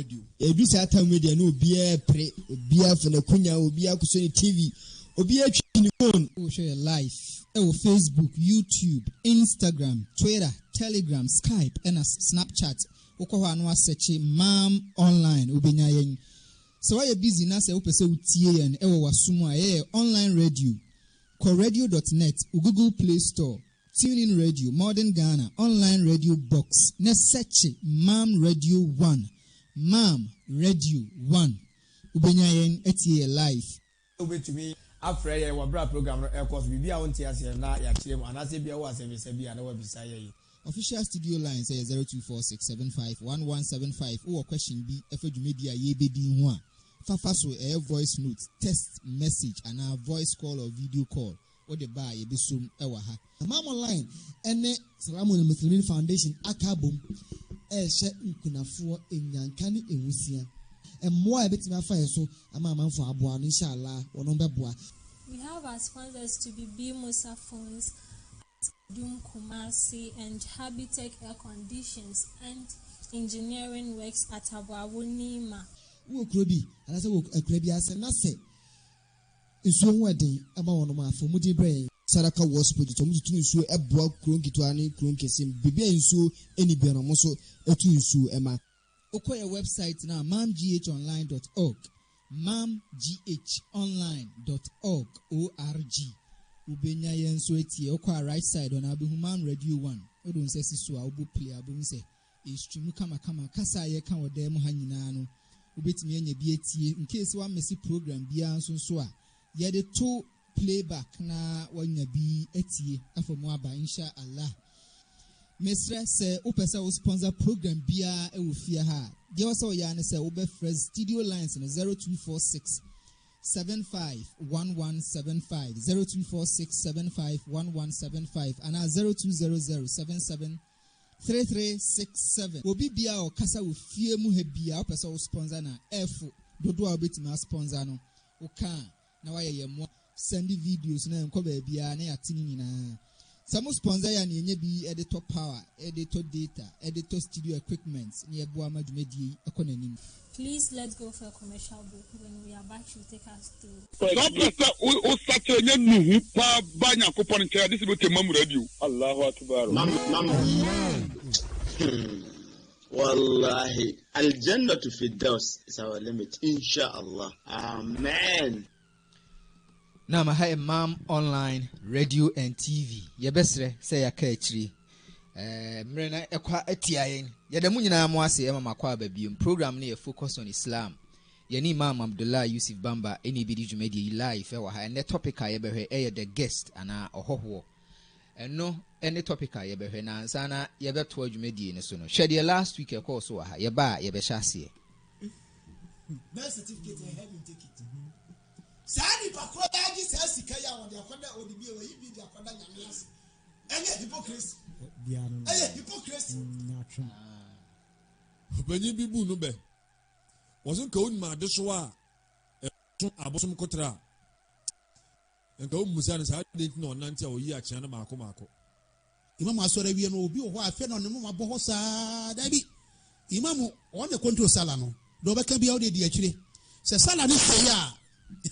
radio. Ebi sa time media no obiya pre, obiya for the kunya, obiya kusoni TV, obiya chini phone. We share live. Facebook, YouTube, Instagram, Twitter, Telegram, Skype, and Snapchat. Okwa anwa search Mam Online ubenya yen. So why you busy na se upese utie yen ewo wasumu a online radio. Coradio.net, Google Play Store, TuneIn Radio, Modern Ghana, Online Radio Box. Ne search Mam Radio 1. Mam Radio 1. Ubenya yen etie live. To me, after a wabra program, of course, we be on TS and not actually, and I say, be a was and I know beside Official studio line say 0246751175 or question be if you may be a ye baby one. Fafa so a voice note, text message and a voice call or video call. Or the bar ye be soon ewaha. Mam Online and Salamun Muslim Foundation Akabum shet Kunafu in Yankani in Wisia. And more a bit my fire so a mamma for Abuan, inshallah, or no Babua. We have our sponsors to be Musa Phones, Doom Kumasi, and Habitech Air Conditions and Engineering Works at Abuawunima. Who could be, and as a Crabia Senase in so wedding about one of my Fomudi brain. Saraka was put to so a block Krunkitwani, Krunkesim, Bibia so any Beramoso, Otu Emma. Okoye website now mamghonline.org. mamghonline.org. O-R-G. Ubenya yen so eti okwa right side on Abihuman Radio 1. Odun se siso a obu play abun se e stream kama kasa ye kan wode mu hanyina no ubetimi enya bi etie in case one messy program bia nso so a ye de to playback na wanya bi etie afomu aba insha Allah. Mesra se opesa o sponsor program bia e wo fie ha de wo se o ya ne se wo be fresh studio lines no 0246 751175 0246751175 and 0200773367 obi bia o kasa wo fie mu ha bia o pesa o sponsor na f dodo a obetima sponsor no o kan na wa ye mo send videos na enko ba bia na yatini nyina some sponsor ya na enye bi editor power editor data editor studio equipment na ye bo amadumedi ekonanim. Please let's go for a commercial break. When we are back, she'll take us through. God bless you. Such a new banya coupon chair. This is what Mam Radio. Allahu Akbar. Wallahi. Al Jannah to Firdaus is our limit. Inshallah. Amen. Now, my high Mam Online Radio and TV. Yebesre say ya kachiri. Mrena ekwa etiayen yadamu nyina mo ase ema makwa babium program na focus on Islam yani Imam Abdullah Yusuf Bamba eni bidi dwumadi live wa ha ne topic a yebehwe the guest ana ohoho eno any topic a yebehwe na ansa na yebeto dwumadi ne so no hwede last week e course wa ha yeba yebehya ase birth certificate and have you take it sani pakro daji se sika ya won de akoda odibi e yi bi de akoda nyamias enye hypocrisy. Hey, hypocrisy. When you be boo be wasn't going my dishwa abosom kotra and go musan sa didn't know nante o yi achiana mako Imam asore wie no obi o ho afe no ne mo abo sa da bi imam on the control sala no do be ka bia o de di akire se sala ni se ya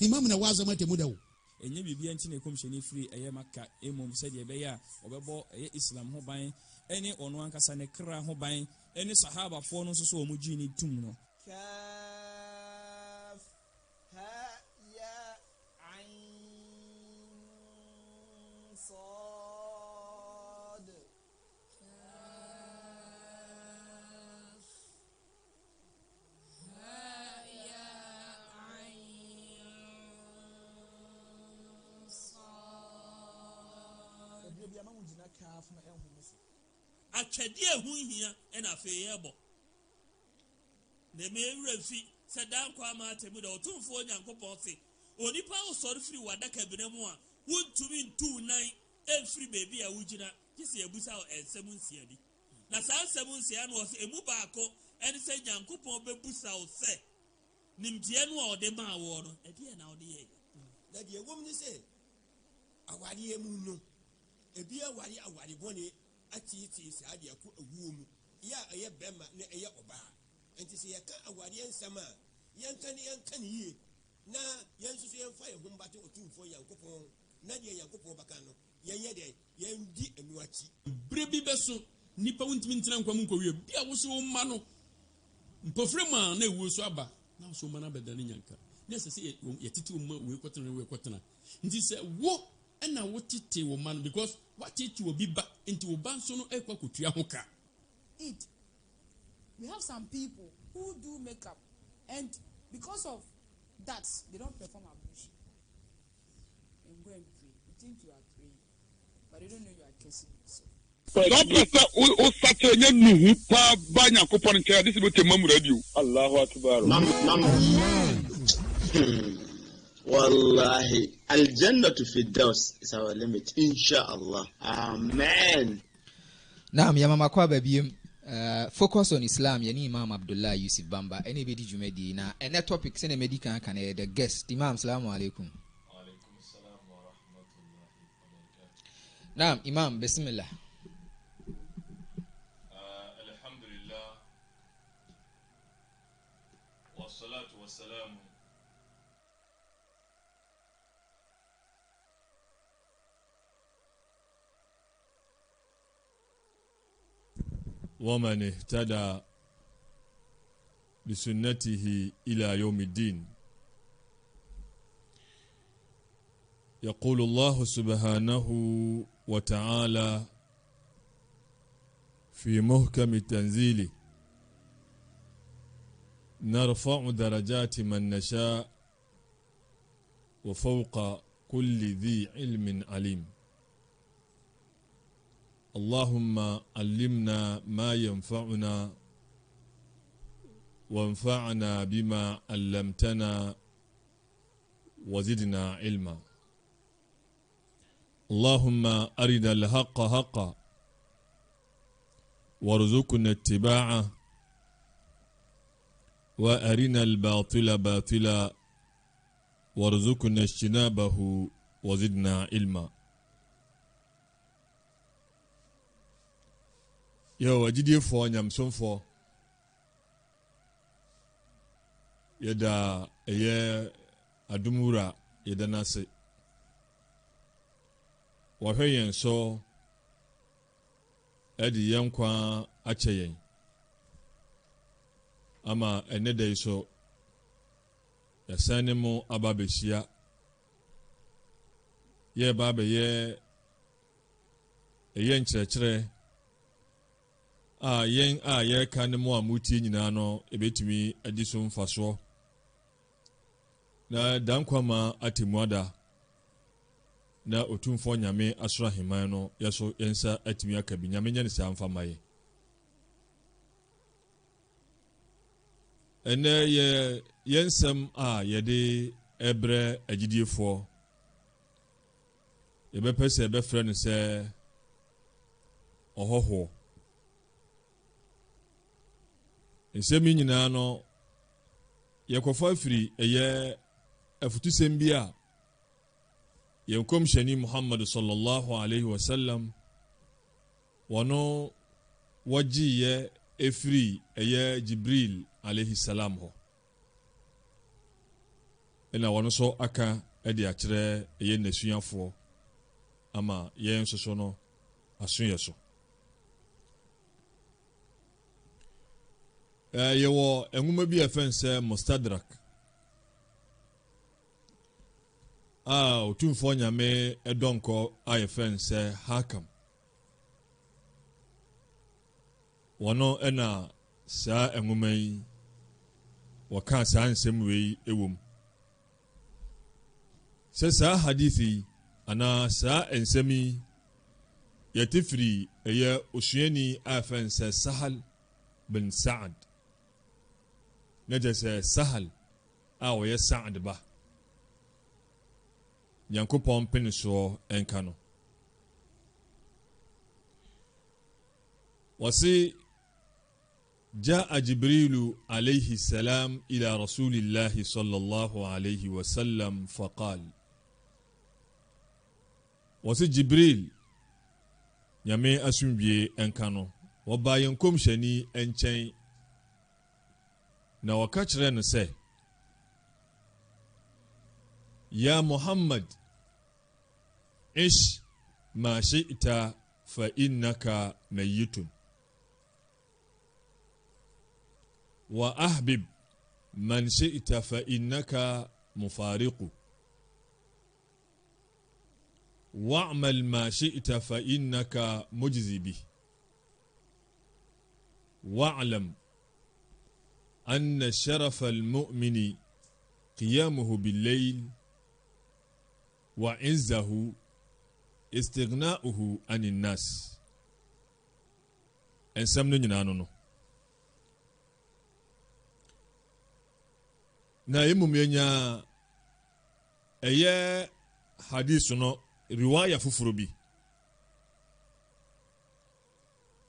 imam na wazo mate mu da wo enye bibia nti ne komsheni free eye maka emom se de be ya obebo eye Islam ho ban ene ono ankasa ne kra ho ban ene sahaba fo no so omu ji ni tum no kaf ha ya ain sad Achadi ehu hia ena fe yebo na me wurafi sadan kwa ma atemu da otumfo onyankopon se onipa osori firi wadaka benemu a wontumi ntu nan emfiri bebi a wugina kisi ebusa ensem nsia bi na saa ensem nsia no se emu baako ene se nyankopon bebusa o se nimdie no a ode ma wo no ede na ode ye na die wom ni se awari emu no ebi awari bone ati se ade aku awuo mu ya eye bema na eye oba nti sɛ yɛka awareɛ nsɛm a yɛnka ne yie na yɛn nso so yɛmfa yɛn ho mbate otumfoɔ Nyankopɔn na deɛ Nyankopɔn baka no yɛnyɛ deɛ yɛndi anu akyi bere bi bɛso nipa wontimi ntena nkwa mu nkɔwie bi a wo so wo ma no mpɔfrɛ mu a na ɛwuo so aba na wo so wo ma no abɛda ne nyanka na ɛsɛ sɛ yɛtete wo ma wei kɔtena nti sɛ wo ɛna wotete wo ma no because watete wɔ bi ba nti wo ba nso no ɛkɔ akɔtua ho ka. We have some people who do makeup and because of that they don't perform ablution and go and pray. You think you are praying but you don't know you are cursing yourself. Sọ o sate nye nuhu pa ba Nyankopɔn nkyɛn ade sɛ bɛtɛ mamu radio. Allahu akbar. Wallahi, al-jannatu firdaus is our limit, inshallah. Amen. Naam, ya mama kwa babiem. Focus on Islam, yani Imam Abdullah Yusuf Bamba. Any bedi jumedi na ene topic sene medical kan the guest. Imam, assalamu alaikum. Wa alaikum assalam wa rahmatullahi wa barakatuh. Naam, Imam, bismillah. Alhamdulillah. Wa salatu wa salam. ومن اهتدى بسنته إلى يوم الدين. يقول الله سبحانه وتعالى في محكم تنزيله نرفع درجات من نشاء وفوق كل ذي علم عليم. اللهم علمنا ما ينفعنا وانفعنا بما علمتنا وزدنا علما. اللهم أرنا الحق حقا وارزقنا اتباعه وأرنا الباطل باطلا وارزقنا اجتنابه وزدنا علما. Yo wajidie fo nyamsomfo yeda eye adumura yeda nase wahwe yen so edi yenkwa ache yen ama enede so yasane mu ababeshia ye babe ye eye nkyerɛkyerɛ yen ye kan mu amuti nyina no ebetumi adiso mfaso na dankwama atemuada na otumfo nyame asora heman no yeso yensa atumi akabi nyame nya ne sa amfa maye ene ye yensem yede ebre agidiefo ebepese ebefre no se ohoho nsemi nyina no yekofa afiri eye afutusem bia yenkom shani Muhammad sallallahu alaihi wasallam wono wajiye efiri eye Jibril alaihi salam ho ena wono so aka ede akire eye nasuafo ama yen soso no asunye so yewo enwuma bi afense mustadrak otumfo nyame edonko ayefense hakam wono ena sa enwuma yi waka sa nsem wei ewom se sa hadithi ana sa ensemi yatifri eye osuani afense Sahal bin Sa'ad najasa Sahal ya Sa'ad ba Nyankopɔn peniso enka no wasi جاء جبريل عليه السلام إلى رسول الله صلى الله عليه وسلم فقال wasi Jibril nyame asumbiye enka no wabayenkom shani enchen na wɔka kyerɛ no sɛ ya Muhammad ish ma shi'ta fa innaka mayyitun wa ahbib man shi'ta fa innaka mufariqu wa'mal ma shi'ta fa innaka mujzi bih wa'lam أن شرف المؤمن قيامه بالليل وعزه استغناؤه عن الناس ensɛm no nyinaa no na emum yɛnya ɛyɛ hadith no riwaya foforɔ bi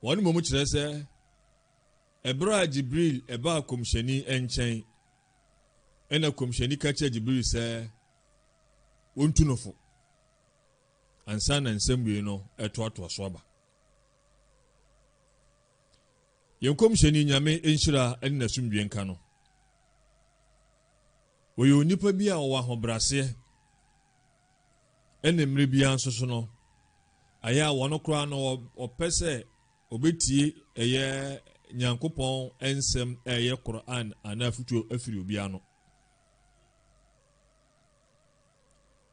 wɔn mu kyerɛ sɛ Ebra Jibril eba komsheni enchen ena komsheni ka kyerɛ Jibril sɛ wontu nofo ansa na nsɛmwe no ɛtoatoa so aba yɛn komsheni nyame enhyira ɛna sumdwe nka no wɔyɛ onipa bi a ɔwɔ ahobrɛaseɛ ɛna mmere bia nso so no ayɛ a wɔno koraa no ɔpɛ sɛ obetie ɛyɛ Nyankopɔn ensem ɛyɛ Quran ana futuo afiri obia no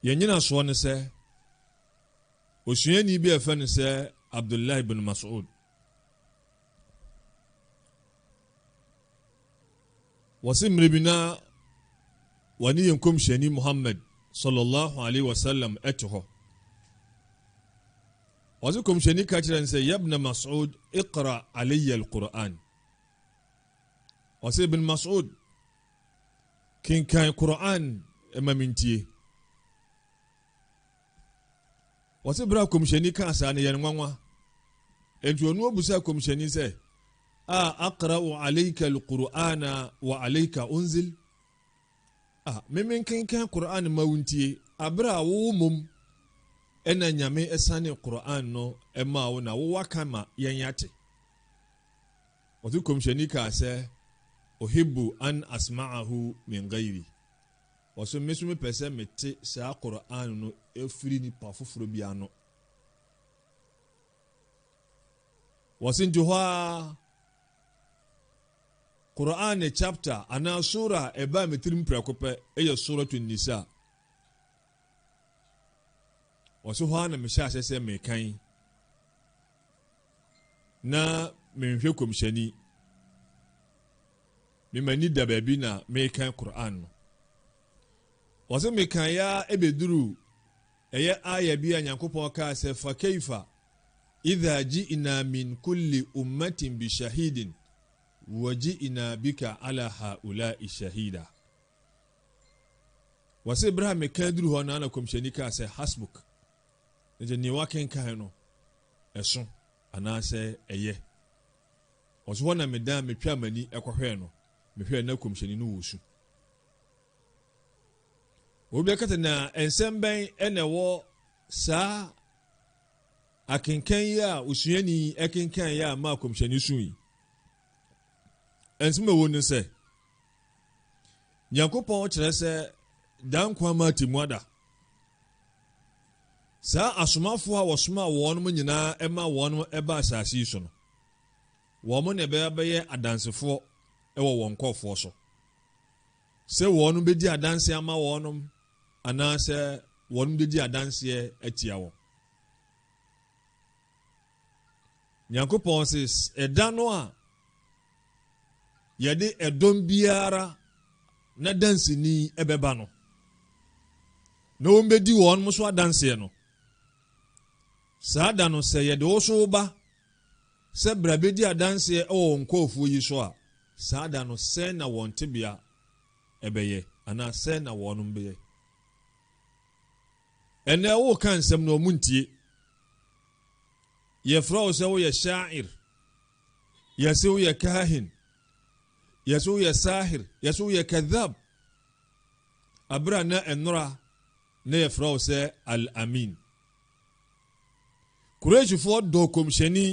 yɛnyina so ne sɛ osuani bi afa ne sɛ Abdullah ibn Mas'ud wasimre bina wani yankum shani Muhammad sallallahu alaihi wasallam ɛte وزكم شني كاتران سي يا ابن مسعود اقرأ علي القرآن وسي ابن مسعود كين كان القرآن اما منتي وسي براكم شني كاساني ينوانوا انتو نو بساكم شني سي اقرأ عليك القرآن وعليك انزل ممن كين كان القرآن ما ونتي ابرا وومم ena nyame esane Quran no ema wo na wo wakama yanyate otu komshani ka se uhibbu an asma'ahu min ghairi waso mesume pese mete sa Quran no efiri ni pafoforo bia no wasinju ha Quran chapter ana sura eba metirim prakope eye suratul nisa wasu hɔ na mehyɛ ahyɛ sɛ mekan na menhwɛ komhyɛni memani da baabi na mekan Quran no wɔsɛ mekan ya ebeduru ɛyɛ aya bi a Nyankopɔn kaa sɛ fa kaifa idha ji'na min kulli ummatin bi shahidin wa ji'na bika ala haula'i shahida wɔsɛ Ibrahim mekan duru hɔ na komhyɛni kaa sɛ hasbuk nje ni waken kan no eso anase eye oso na meda metwa mani ekohwe no mehwe na komhyeni no wosu obi akata na ensemben enewo sa akenkan ya osuani akenkan ya ma komhyeni sui ensime wo ne se Nyankopɔn kyerɛ sɛ dan kwa ma timuada sa asomafo a wɔsoma wɔn mo nyinaa ɛma wɔn ɛba asase so no wɔn ne bɛyɛ adansefo ɛwɔ wɔn kɔfoɔ so sɛ wɔn bɛdi adanse ama wɔn anaasɛ wɔn bɛdi adanse atia wɔn Nyankopɔn sɛ ɛda no a yɛde ɛdɔm biara na danseni ɛbɛba no na wɔn bɛdi wɔn mo so adanse no saa da no sɛ yɛde wo so ba sɛ brabedi adanse ɛwɔ nkɔɔfoɔ yi so a saa da no sɛ na wɔn tebea ɛbɛyɛ anaa sɛ na wɔn bɛyɛ ɛnɛ wo ka nsɛm na ɔmo ntie yɛfrɛ wo sɛ woyɛ sha'ir yɛsɛ woyɛ kahin yɛsɛ woyɛ sahir yɛsɛ woyɛ kadhab abra na ɛnora na yɛfrɛ wo sɛ al-amin Kurejifoɔ dɔ komhyɛni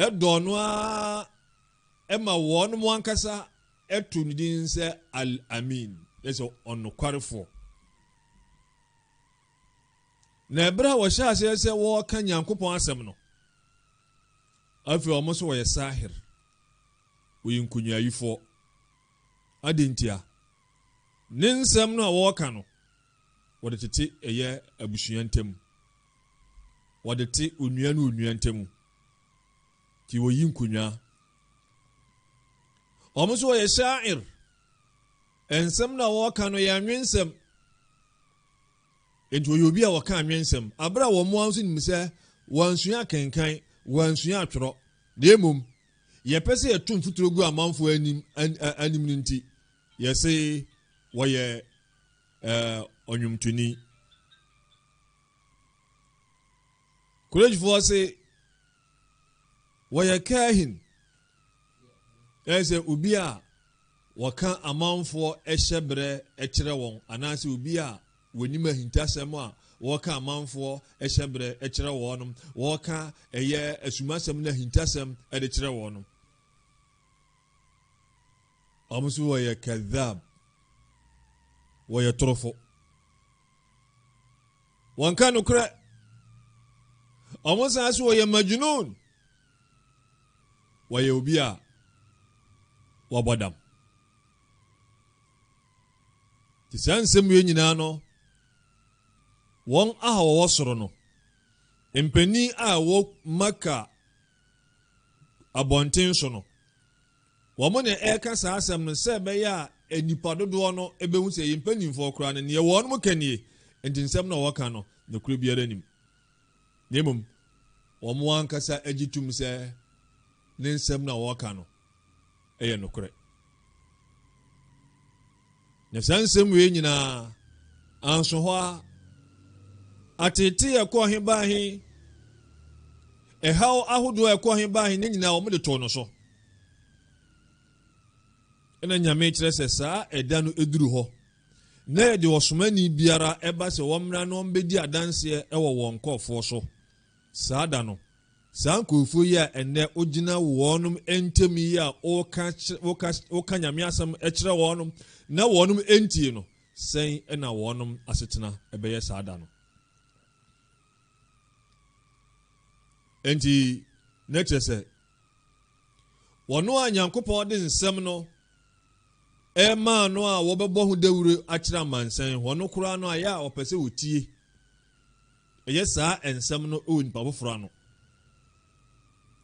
ɛdɔ no a ɛma wɔn mo ankasa ɛto ne din sɛ al-amin ɛsɛ ɔnokwarefo na ɛberɛ a wɔhyɛ aseɛ sɛ wɔɔka nyankopɔn asɛm no afei ɔmo nso wɔyɛ sahir wɔyɛ nkonyayifoɔ ade ntia ne nsɛm no a wɔɔka no wɔde tete ɛyɛ abusua ntam wɔde te onua ne onua ntam ti wɔyi nkonwa ɔmo nso wɔyɛ sahir nsɛm no a wɔɔka no yɛ anwensɛm enti wɔyɛ obi a wɔka anwensɛm abere a wɔn mo nso nim sɛ wɔnsua kenkan wɔnsua atwerɛ na emom yɛpɛ sɛ yɛto mfuturo gu amanfoɔ anim no nti yɛse wɔyɛ ɔnwomtoni kolejifoɔ se wɔyɛ kahin ɛsɛ obi a wɔka amanfoɔ ɛhyɛ berɛ ɛkyerɛ wɔn anaasɛ obi a wɔnim ahintasɛm a wɔka amanfoɔ ɛhyɛ berɛ ɛkyerɛ wɔn wɔka ɛyɛ asumasɛm na ahintasɛm ɛde kyerɛ wɔn ɔmo nso wɔyɛ kadhab wɔyɛ torofo wɔnka nokorɛ ɔmo san so wɔyɛ majnun wɔyɛ obi a wɔbɔ dam te saa nsɛm yɛ nyinaa no wɔn a wɔwɔ soro no mpanin a wɔ maka abɔnten so no wɔn na ɛreka saa asɛm no sɛ ɛbɛyɛ a nipa dodoɔ no ɛbɛhu sɛ yɛ mpanimfoɔ koraa no neɛ wɔn mo kanie nti nsɛm na wɔka no na kuro biara nim na mmom wɔn ankasa agye tum sɛ ne nsɛm na wɔka no ɛyɛ nokorɛ na saa nsɛm wei nyinaa anso hɔ a atete ɛkɔ he baahe ɛhaw ahodoɔ ɛkɔ he baahe ne nyinaa wɔn de too no so ɛna nyame kyerɛ sɛ saa ɛda no ɛduru hɔ na yɛde ɔsomani biara ɛba sɛ wɔmmra na ɔmbɛdi adanseɛ ɛwɔ wɔn nkɔɔfoɔ so saa da no saa nkurɔfoɔ yi a ɛnnɛ wogyina wɔnom ntɛm yi a woka nyame asɛm ɛkyerɛ wɔnom na wɔnom ɛntie no sɛn ɛna wɔnom asetena ɛbɛyɛ saa da no enti na kyerɛ sɛ wɔno a nyankopɔn de nsɛm no ɛmaa no a wɔbɛbɔ ho dawuro akyerɛ amansan wɔno koraa no a yɛ a wɔpɛ sɛ wɔtie ɛyɛ saa nsɛm no ɛwɔ nipa foforɔ ano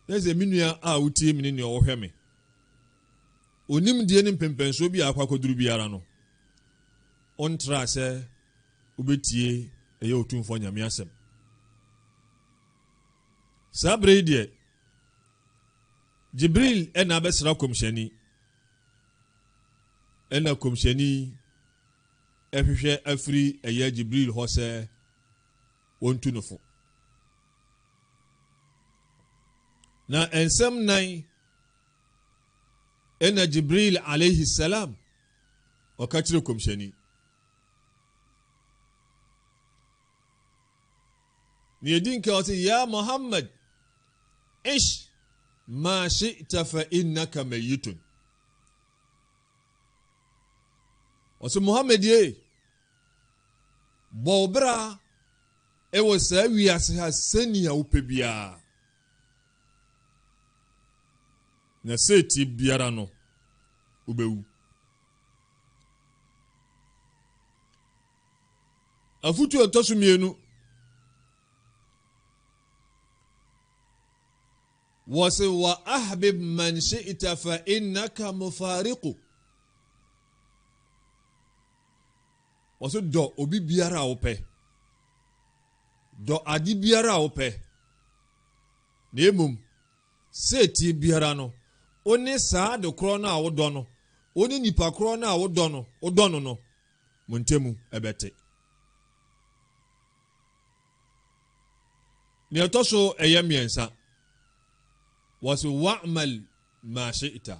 na sɛ me nua a wotie me ne nea ɔwɔhwɛ me onimdie ne mpɛmpɛnsoɔ bi a akɔ akɔduru biara no ɔntra sɛ wobɛtie ɛyɛ otumfoɔ nyame asɛm saa berɛ yi deɛ Jibril ɛna abɛsra kɔmhyɛni ɛna kɔmhyɛni ɛhwehwɛ afiri ɛyɛ Jibril hɔ sɛ wɔntu no fo na nsɛm nan ɛna Jibril alayhi salam ɔka kyerɛ kɔmhyɛni ne yɛdi nka ɔsɛ ya Muhammad ish ma shi'ta fa innaka mayitun ɔsɛ Muhammad ye bɔ bra ɛwɔ saa wiase ha sɛnea wopɛ biara na sɛti biara no wobɛwu afutu ɛtɔ so mmienu wɔsɛ wa ahbib man shi'ta fa innaka mufariqu wɔsɛ dɔ obi biara a wopɛ dɔ ade biara a wopɛ na emom sɛti biara no one saa de korɔ no a wodɔ no one nipa korɔ no a wodɔ no no mo ntɛmu ɛbɛte ne ɛtɔ so ɛyɛ mmiɛnsa wɔsɛ wa'mal ma shi'ta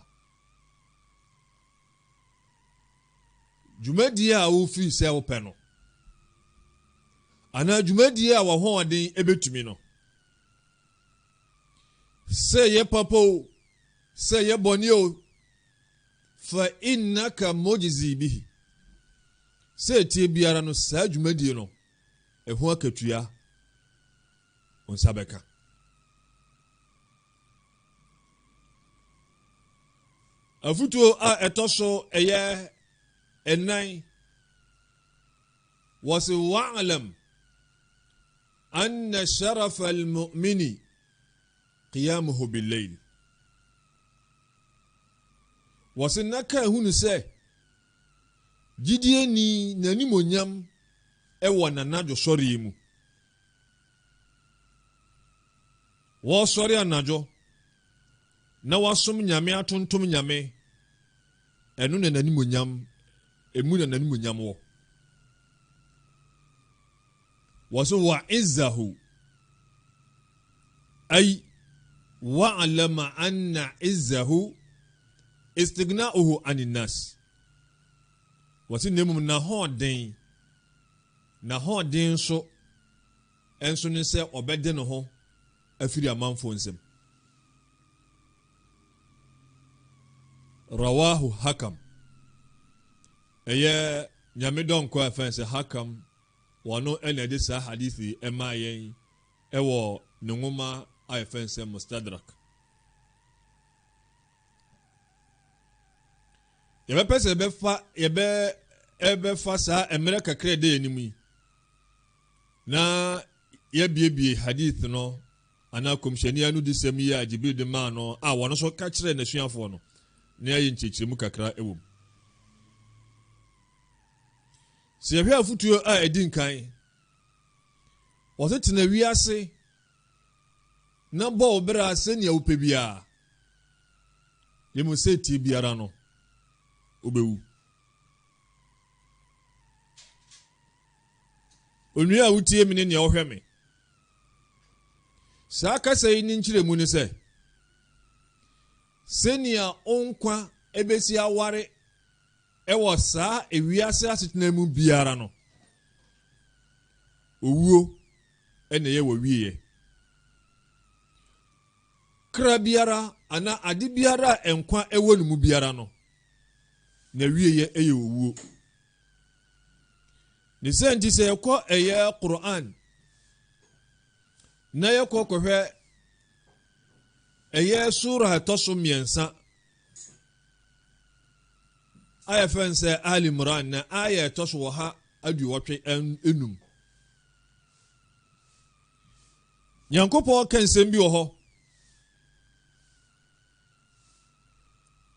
dwumadie a wofiri sɛ wopɛ no anaa dwumadie a wɔhoɔden ɛbɛtumi no sɛ yɛ papa o sɛ yɛ bɔne o fa innaka mujzi bihi sɛ tie biara no saa dwumadie no ɛho akatua onsa bɛka afutuo a ɛtɔ so ɛyɛ ɛnan wɔse wa'alam anna sharafa almu'mini qiyamuhu billayl wɔse naka ehunu sɛ gyidie ni n'animonyam ɛwɔ n'anadwo sɔre mu wɔsɔre anadwo na wasom nyame atontom nyame ɛno na n'animonyam emu na n'animonyam wɔ wɔse wa izzahu ay wa'lama anna izzahu istighna'uhu anin nas wɔse nemum na hoɔden so ɛnso ne sɛ ɔbɛde ne ho afiri amanfo nsɛm rawahu hakam ɛyɛ nyame dɔnkɔ a fɛn sɛ hakam wɔno ɛna ɛde saa hadithi ɛma yɛn ɛwɔ ne nwoma a yɛfɛn sɛ mustadrak yɛbɛpɛ sɛ yɛbɛfa saa mmerɛ kakra de anim yi na yɛbiebie hadith no anaa kɔmhyɛni no de sɛm yi a Jibril de maa no a wɔno so ka kyerɛ n'asuafoɔ no na yɛyɛ nkyerɛkyerɛmu kakra ɛwɔ mu sɛ yɛhwɛ afotuo a ɛdi nkan wɔse tena wiase na bɔ wo berɛ a sɛnea wopɛ biara yɛmu sɛ tie biara no wobɛwu onua a wotie me ne nea wohwɛ me saa kasa yi ne nkyerɛmu ne sɛ sɛnea ɔnkwa ɛbɛsi aware ɛwɔ saa ewiase asetena mu biara no owuo ɛna yɛ wɔ wieɛ kra biara ana ade biara a ɛnkwa ɛwɔ ne mu biara no na wieɛ ɛyɛ owuo ne sɛ nti sɛ yɛkɔ ɛyɛ Qur'an na yɛkɔ kɔhwɛ ɛyɛ sura ɛtɔ so mmiɛnsa aya fɛn sɛ Ali Imran na aya ɛtɔ so wɔ ha aduɔtwe enum Nyankopɔn ka nsɛm bi wɔ hɔ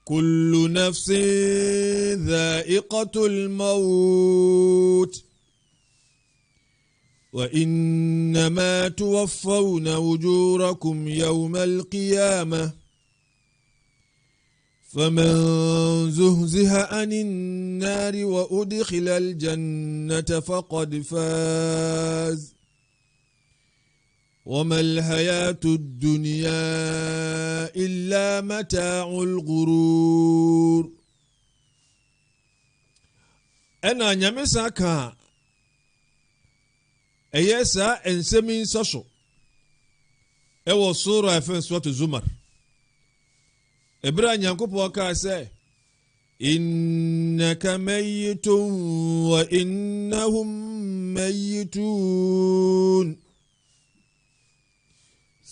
kullu nafsin dha'iqatul maut wa innama tuwaffawna ujurakum yawmal qiyamah فمن زهزها عن النار وأدخل الجنة فقد فاز وما الحياة الدنيا إلا متاع الغرور أنا نمسك أيسا إنسمين سشو أو سورة في سورة الزمر Ibrahim Yankopɔn kaa sɛ innaka mayyitun wa innahum mayyitun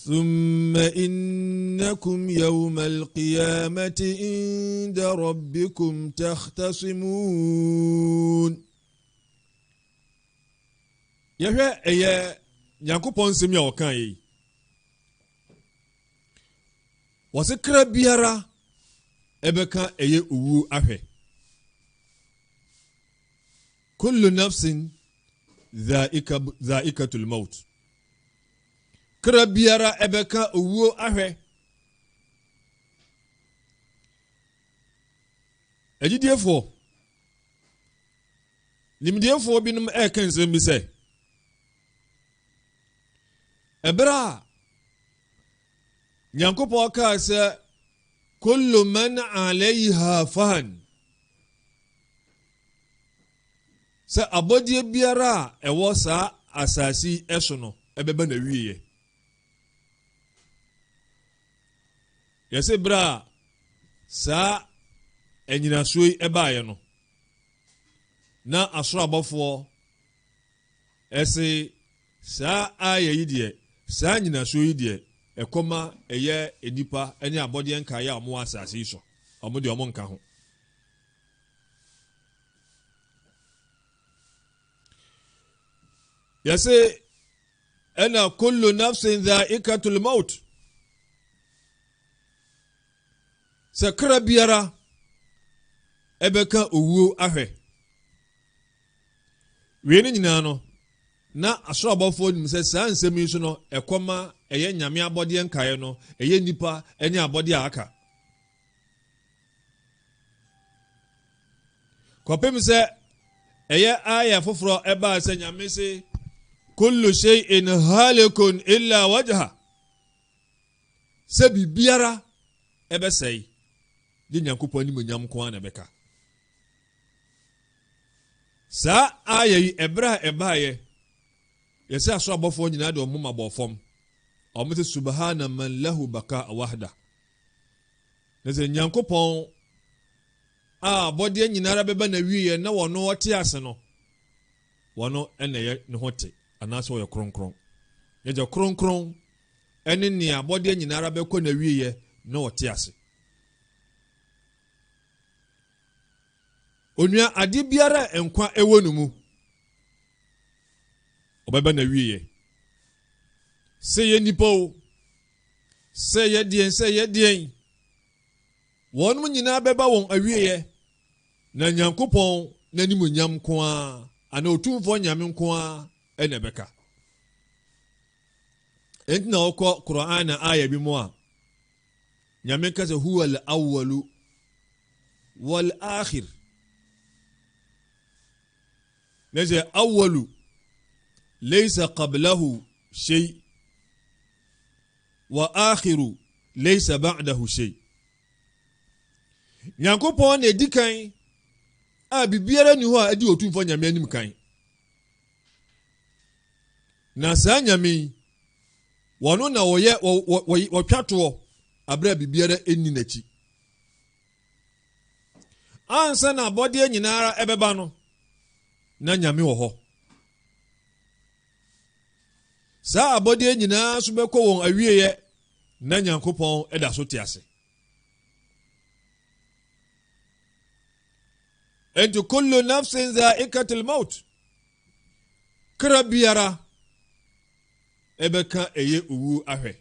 thumma innakum yawmal qiyamati inda rabbikum takhtasimun yɛhwɛ ɛyɛ Yankopɔn nsɛm a ɔka yi wɔse kra biara ɛbɛka ɛyɛ owu ahwɛ kullu nafsin dha'iqatul maut kra biara ɛbɛka owu ahwɛ agyidiefo nimdiefo binom ɛka nsɛm bi sɛ ɛbɛra Nyankopɔn kaa sɛ kullu man alayha fan sɛ abɔdeɛ biara a ɛwɔ saa asase ɛso no ɛbɛba na wieɛ yɛsɛ bra saa enyinaso yi ɛbaeɛ no na asoro abɔfoɔ ɛse saa ayɛ yi deɛ saa nyinaso yi deɛ ɛkɔma ɛyɛ enipa ɛne abɔdeɛ nkaeɛ a ɔmo asase yi so ɔmo deɛ ɔmo nka ho yɛse ɛna kullu nafsin dhaikatul maut sɛ kra biara ɛbɛka owuo ahwɛ wei ne nyinaa no na asoro abɔfoɔ nim sɛ saa nsɛm yi so no ɛkɔma ɛyɛ nyame abɔdeɛ nkaeɛ no ɛyɛ nipa ɛne abɔdeɛ a aka kɔpem sɛ ɛyɛ aya foforɔ ɛbaa sɛ nyame se kullu shay'in halikun illa wajha sɛ biribiara ɛbɛsɛe de nyankopɔn animuonyam nko ara na ɛbɛka saa aya yi ɛberɛ a ɛbaeɛ yɛsɛ aso abɔfoɔ nyinaa de ɔmo ma bɔ fam ɔmo te subhana man lahu baka wahda na sɛ nyankopɔn a bɔdeɛ nyinara bɛba na wieɛ na wɔno wɔte ase no wɔno ɛna ɛyɛ ne ho te anaasɛ ɔyɛ kronkron yɛgya kronkron ɛne nea bɔdeɛ nyinara bɛkɔ na wieɛ na wɔte ase onua ade biara nkwa ɛwɔ no mu ɔbɛba na wieɛ sɛ yɛ nipa o sɛ yɛ deɛn wɔnom nyinaa bɛba wɔn awieɛ na nyankopɔn n'animonyam nko ara ana otumfoɔ nyame nko ara ɛna ɛbɛka ɛnti na wɔkɔ Qur'an na aya bi mu a nyame ka sɛ huwa al-awwalu wal-akhir na sɛ awwalu laysa qablahu shay wa akhiru laysa ba'dahu shay nyankopɔn na edi kan a bibiara ni hɔ a edi otumfoɔ nyame anim kan na saa nyame wɔno na wɔtwa toɔ abrɛ bibiara enni n'akyi ansa na abɔdeɛ nyinara ɛbɛba no na nyame wɔ hɔ saa abɔdeɛ nyinaa so bɛkɔ wɔn awieɛ na nyankopɔn ɛda so te ase enti kullu nafsin dhaikatul maut kra biara ɛbɛka ɛyɛ owu ahwɛ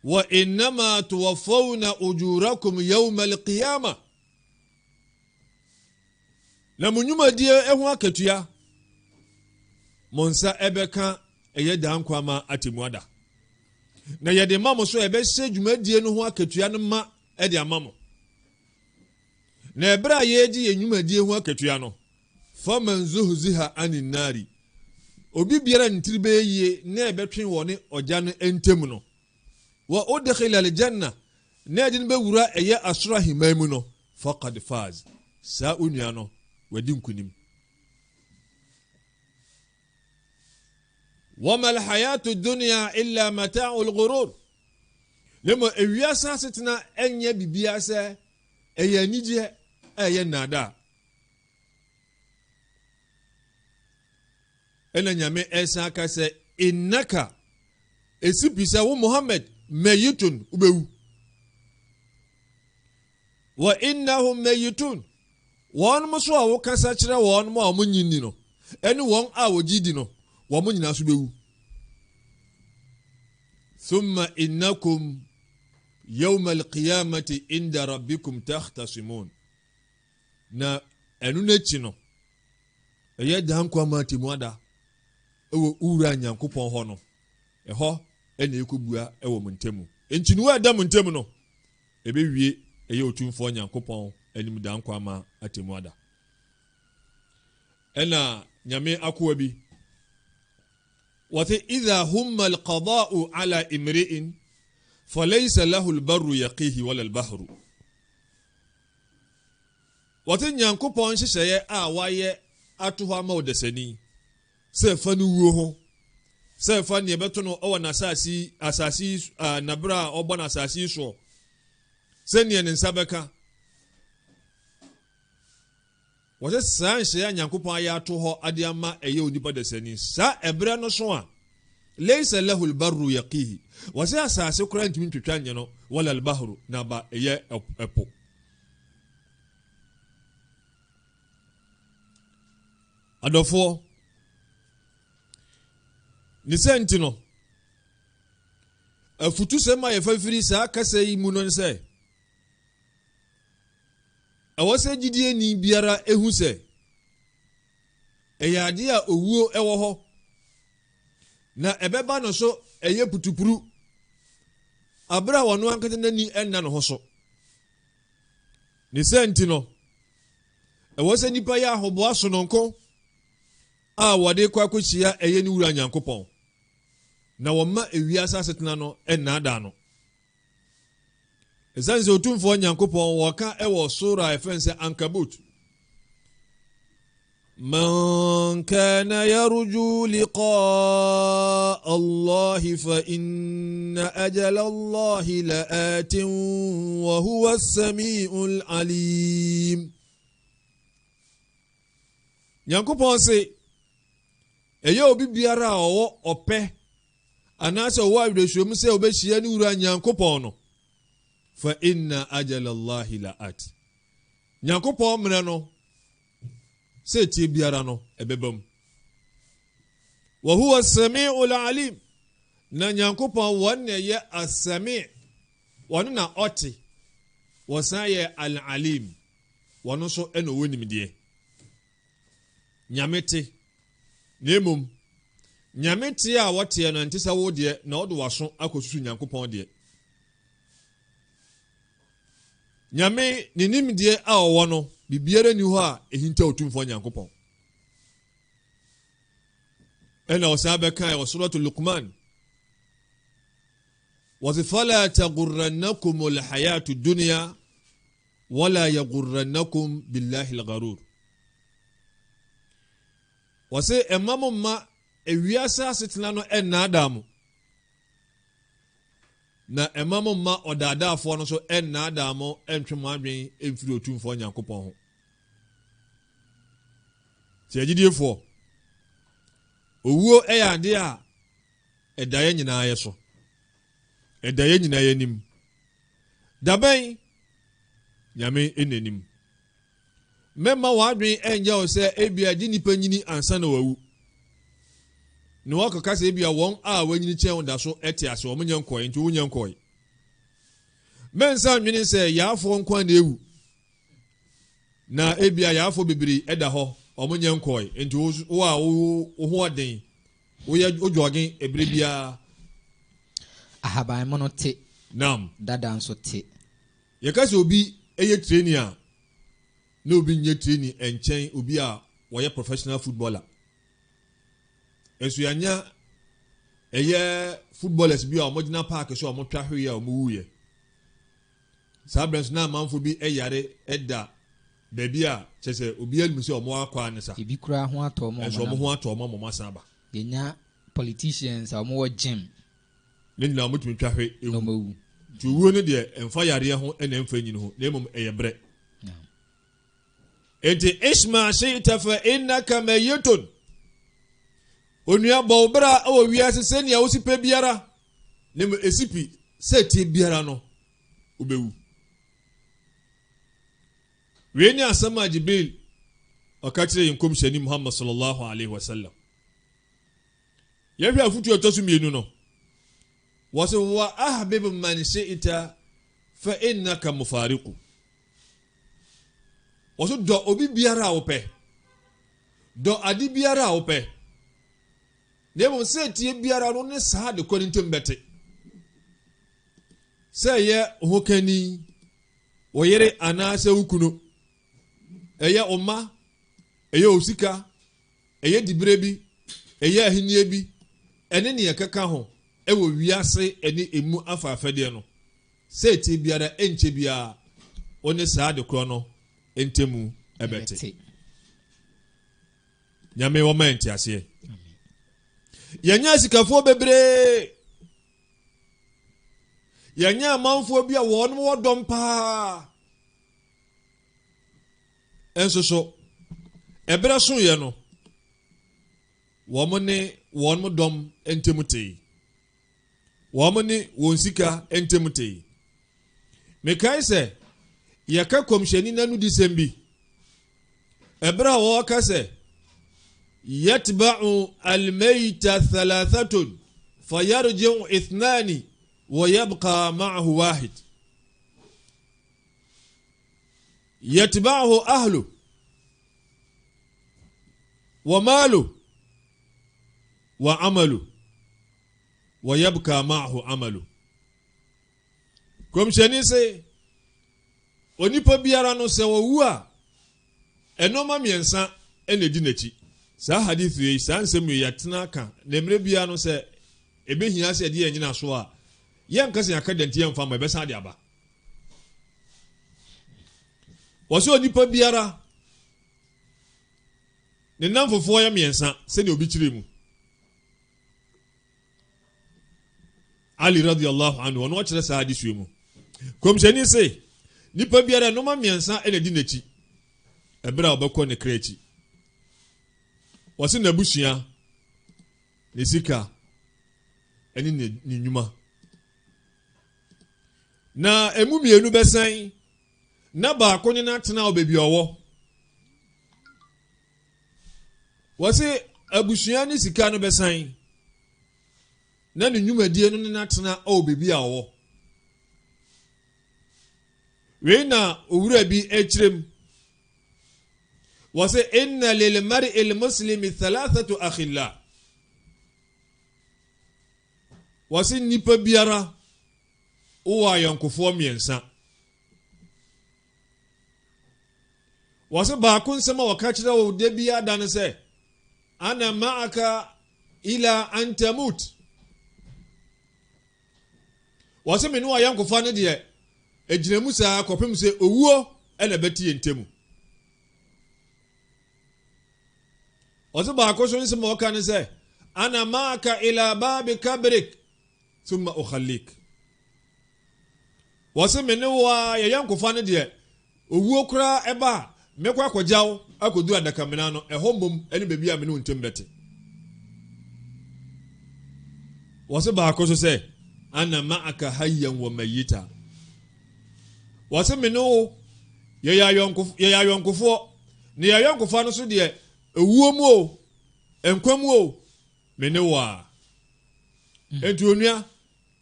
wa innama tuwaffawna ujurakum yawma alqiyama na munyumadie ɛho akatua monsa ɛbɛka ɛyɛ dankwama atemuada na yɛde ma mo so ɛbɛhyɛ dwumadie no ho akatua no ma ɛde ama mo na ɛberɛ a yɛdi yɛ dwumadie ho akatua no faman zuhziha anin nari obi biara ntiri bɛyie na ɛbɛtwe wɔ ne ɔgya no ntem no wa udkhila aljanna na ɛde no bɛwura ɛyɛ asoro ahemman mu no faqad faz saa onua no wadi nkunim wama alhayatu dunya illa mata'ul ghurur lemo ewiasa asetena ɛnyɛ bibia sɛ ɛyɛ anigye ɛyɛ nada ɛna nyame ɛsa aka sɛ innaka esipisa wo Muhammad mayitun ubewu wa innahum mayitun wɔn mo so a wo kasa kyerɛ wɔn mo a mo nyinni no ɛne wɔn a wogidi no wɔn mo nyina so bewu thumma innakum yawma alqiyamati inda rabbikum takhtasimun na ɛnu n'akyi no ɛyɛ dankwa ma temuada ɛwɔ ura nyankopɔn hɔ no ɛhɔ ɛna ekobua ɛwɔ mo ntemu enti no ɛda mo ntemu no ɛbɛwie ɛyɛ otumfoɔ nyankopɔn anim dankwa ma atemuada ɛna nyame akoa bi wɔte idha humma alqada'u ala imri'in falaysa lahu albarru yaqihi wala albahru wɔte nyankopɔn hyehyɛeɛ a wayɛ ato hɔ ama ɔdasani sɛ fa no wuo ho sɛ fa ne ɛbɛto no ɔwɔ n'asase nabere a ɔbɔ n'asase soɔ sɛnea ne nsa bɛka wɔsɛ saa nhyɛ a nyankopɔn ayɛ ato hɔ ade ama ɛyɛ onipa dasani saa ɛberɛ no so a laysa lahu albarru yaqihi wɔsɛ asase koraa ntumi ntwitwa nyɛ no wala albahru na ba ɛyɛ ɛpo adɔfoɔ ne sɛ nti no afutu sɛm a yɛfa firi saa kasa yi mu no sɛ ɛwɔ sɛ gyidie ni biara ehu sɛ ɛyɛ ade a owuo ɛwɔ hɔ na ɛbɛba no so ɛyɛ putupuru abere a wɔn ankasa n'ani ɛnna no ho so ne sɛ nti no ɛwɔ sɛ nipa yɛ ahoboa sononko a wɔde kɔ akɔhyia ɛyɛ ne wura nyankopɔn na wɔma ewiase asetena no ɛnnaada no ɛsiane sɛ otumfoɔ nyankopɔn wɔka ɛwɔ sura a ɛfɛn sɛ ankabut man kana yarju liqaa allahi fa inna ajala allahi laatin wa huwa as-sami'ul alim nyankopɔn se ɛyɛ obi biara a ɔwɔ ɔpɛ anaasɛ ɔwɔ awerɛhwɛmu sɛ ɔbɛhyia ne wura nyankopɔn no fa inna ajala allahi la'at nyankopɔn mmerɛ no sɛ tie biara no ɛbɛba mu wa huwa as-sami'ul alim na nyankopɔn wɔn na ɛyɛ as-sami' wɔn na ɔte wɔsan yɛ al-alim wɔn nso ɛna ɔwɔ nimdeɛ nyame te na mmom nyame te a wɔteɛ no nte sɛ wo deɛ na ɔde waso akɔsusu nyankopɔn deɛ nyame ne nimdeɛ a ɔwɔ no bibiara ni hɔ a ɛhinta otumfoɔ nyankopɔn ɛna ɔsan bɛka ɛwɔ suratul luqman wɔse fala tagurrannakum alhayatu dunya wala yagurrannakum billahi algharur wɔse ɛma mo ma ewiase asetena no ɛnnaada mo na ɛma mo ma ɔdaadaafoɔ no so ɛnnaada mo ɛntwe mo adwen ɛmfiri otumfoɔ nyankopɔn ho sɛ agyidiefoɔ owuo ɛyɛ ade a ɛda yɛ nyinaa yɛ so ɛda yɛ nyinaa yɛ anim dabɛn nyame ɛnanim mɛma w'adwen ɛnyɛ wo sɛ ebia gye nipa nyini ansa na wawu na wɔkɔka sɛ ebia wɔn a wanyini kyɛn wo da so ɛte ase wɔn nyɛ nkɔe nti wonyɛ nkɔe mɛnsa nwene sɛ yaafoɔ nkwa na ewu na ebia yaafoɔ bebree ɛda hɔ wɔn nyɛ nkɔe nti wo a wo ho ɔden woyɛ odwɔgen ebere biara ahaban mo no te nam dada nso te yɛka sɛ obi ɛyɛ training a na obi nyɛ training nkyɛn obi a wɔyɛ professional footballer ɛnso yɛanya ɛyɛ footballers bi a wɔgyina park so a wɔtwa hwee a wɔwuiɛ saa berɛ nso na amanfo bi ɛyare ɛda baabi a kyɛ sɛ obi anim sɛ wɔn akɔ ne sa ebi koraa ho atɔ wɔn ɛnso wɔn ho atɔ wɔn a wɔn asan aba yɛnya politicians a wɔwɔ gym ne nyinaa wɔtumi twa hwee ewu nti owuo no deɛ ɛmfa yareɛ ho ɛna ɛmfa nyini ho na mmom ɛyɛ brɛ enti isma shi'ta fa innaka mayyitun onua bɔ obra awɔ wiase sɛnea wosi pɛ biara ne mo esipi sɛ tie biara no obewu wei ni asɛm a Jibril ɔka kyerɛ yɛn kɔmhyɛni Muhammad sallallahu alaihi wasallam yɛhwɛ afutu ɛtɔ so mmienu no wɔsɛ wa ahbib man shi'ta fa innaka mufariqu wɔso dɔ obi biara a wopɛ dɔ ade biara a wopɛ na mmom sɛ tie biara no ne saa de kɔ ne ntam bɛte sɛ ɛyɛ ho kani wɔyere anaasɛ wo kunu ɛyɛ ɔma ɛyɛ osika ɛyɛ dibire bi ɛyɛ ahennie bi ɛne ne yɛkeka ho ɛwɔ wiase ɛne emu afa afɛdeɛ no sɛ tie biara ɛnkyɛ biara ɔne saa de korɔ no ntemu ɛbɛte nyame wɔma nte aseɛ yɛnya sikafoɔ bebree yɛnyɛ amanfoɔ bi a wɔn wɔdɔm paa ɛnso so ɛberɛ so yɛ no wɔn ne wɔn dɔm ntɛm tee wɔn ne wɔn sika ntɛm tee mekae sɛ yɛka kɔmhyɛni nanu di sɛm bi ɛberɛ a wɔka sɛ yatba'u almayta thalathatun fayarji'u ithnani wa yabqa ma'ahu wahid yatba'uhu ahlu wa malu wa amalu wa yabqa ma'ahu amalu kɔmhyɛni sɛ onipa biara no sɛ wɔwu a ɛnɔma mmiɛnsa ɛna di n'akyi saa hadith yi saa nsɛm yi yɛtena ka na mmerɛ biara no sɛ ɛbɛhia sɛ ɛde yɛnyina so a yɛnka sɛ yɛaka dɛnti yɛmfa ma ɛbɛsa de aba wɔ sɛ onipa biara ne nam fofoɔ yɛ mmiɛnsa sɛdeɛ obi kyerɛ mu Ali radiyallahu anhu ɔno ɔkyerɛ saa hadith yi mu kɔmhyɛni sɛ nipa biara noma mmiɛnsa ɛna di n'akyi ɛberɛ a ɔbɛkɔ ne kra akyi wɔse n'abusua ne sika ɛne ne nnwuma na emu mmienu bɛsan na baako ne n'atena wɔ baabi a ɔwɔ wɔse abusua ne sika no bɛsan na ne nnwumadie no ne n'atena wɔ baabi a ɔwɔ wei na owura bi akyerɛm wɔsɛ inna lil mar'i al muslimi thalathatu akhilla wɔsɛ nipa biara wowɔ ayɔnkofoɔ mmiɛnsa wɔsɛ baako nsɛm a wɔka kyerɛ wɔ da biara da no sɛ ana ma'aka ila an tamut wɔsɛ me ne wɔ ayɔnkofoɔ no deɛ egyinamu saa kɔpem sɛ owuo ɛna bɛti yɛ ntɛmu ɔsɛ baako so nsɛm a wɔka ne sɛ ana ma'aka ila babi kabrik thumma ukhallik wɔsɛ me ne wɔ yɛyɔnkofoɔ no deɛ owuo koraa ɛba a mɛkɔ akɔgyaw akɔdu adakamena no ɛhɔ mbom ɛne baabi a me ne wo ntɛm bɛte wɔsɛ baako so sɛ ana ma'aka hayyan wa mayyita wɔsɛ me ne wo yɛyɛ ayɔnkofoɔ ne yɛyɛ ayɔnkofoɔ no so deɛ ewuo mu o nkwa mu o me ne wo a enti onua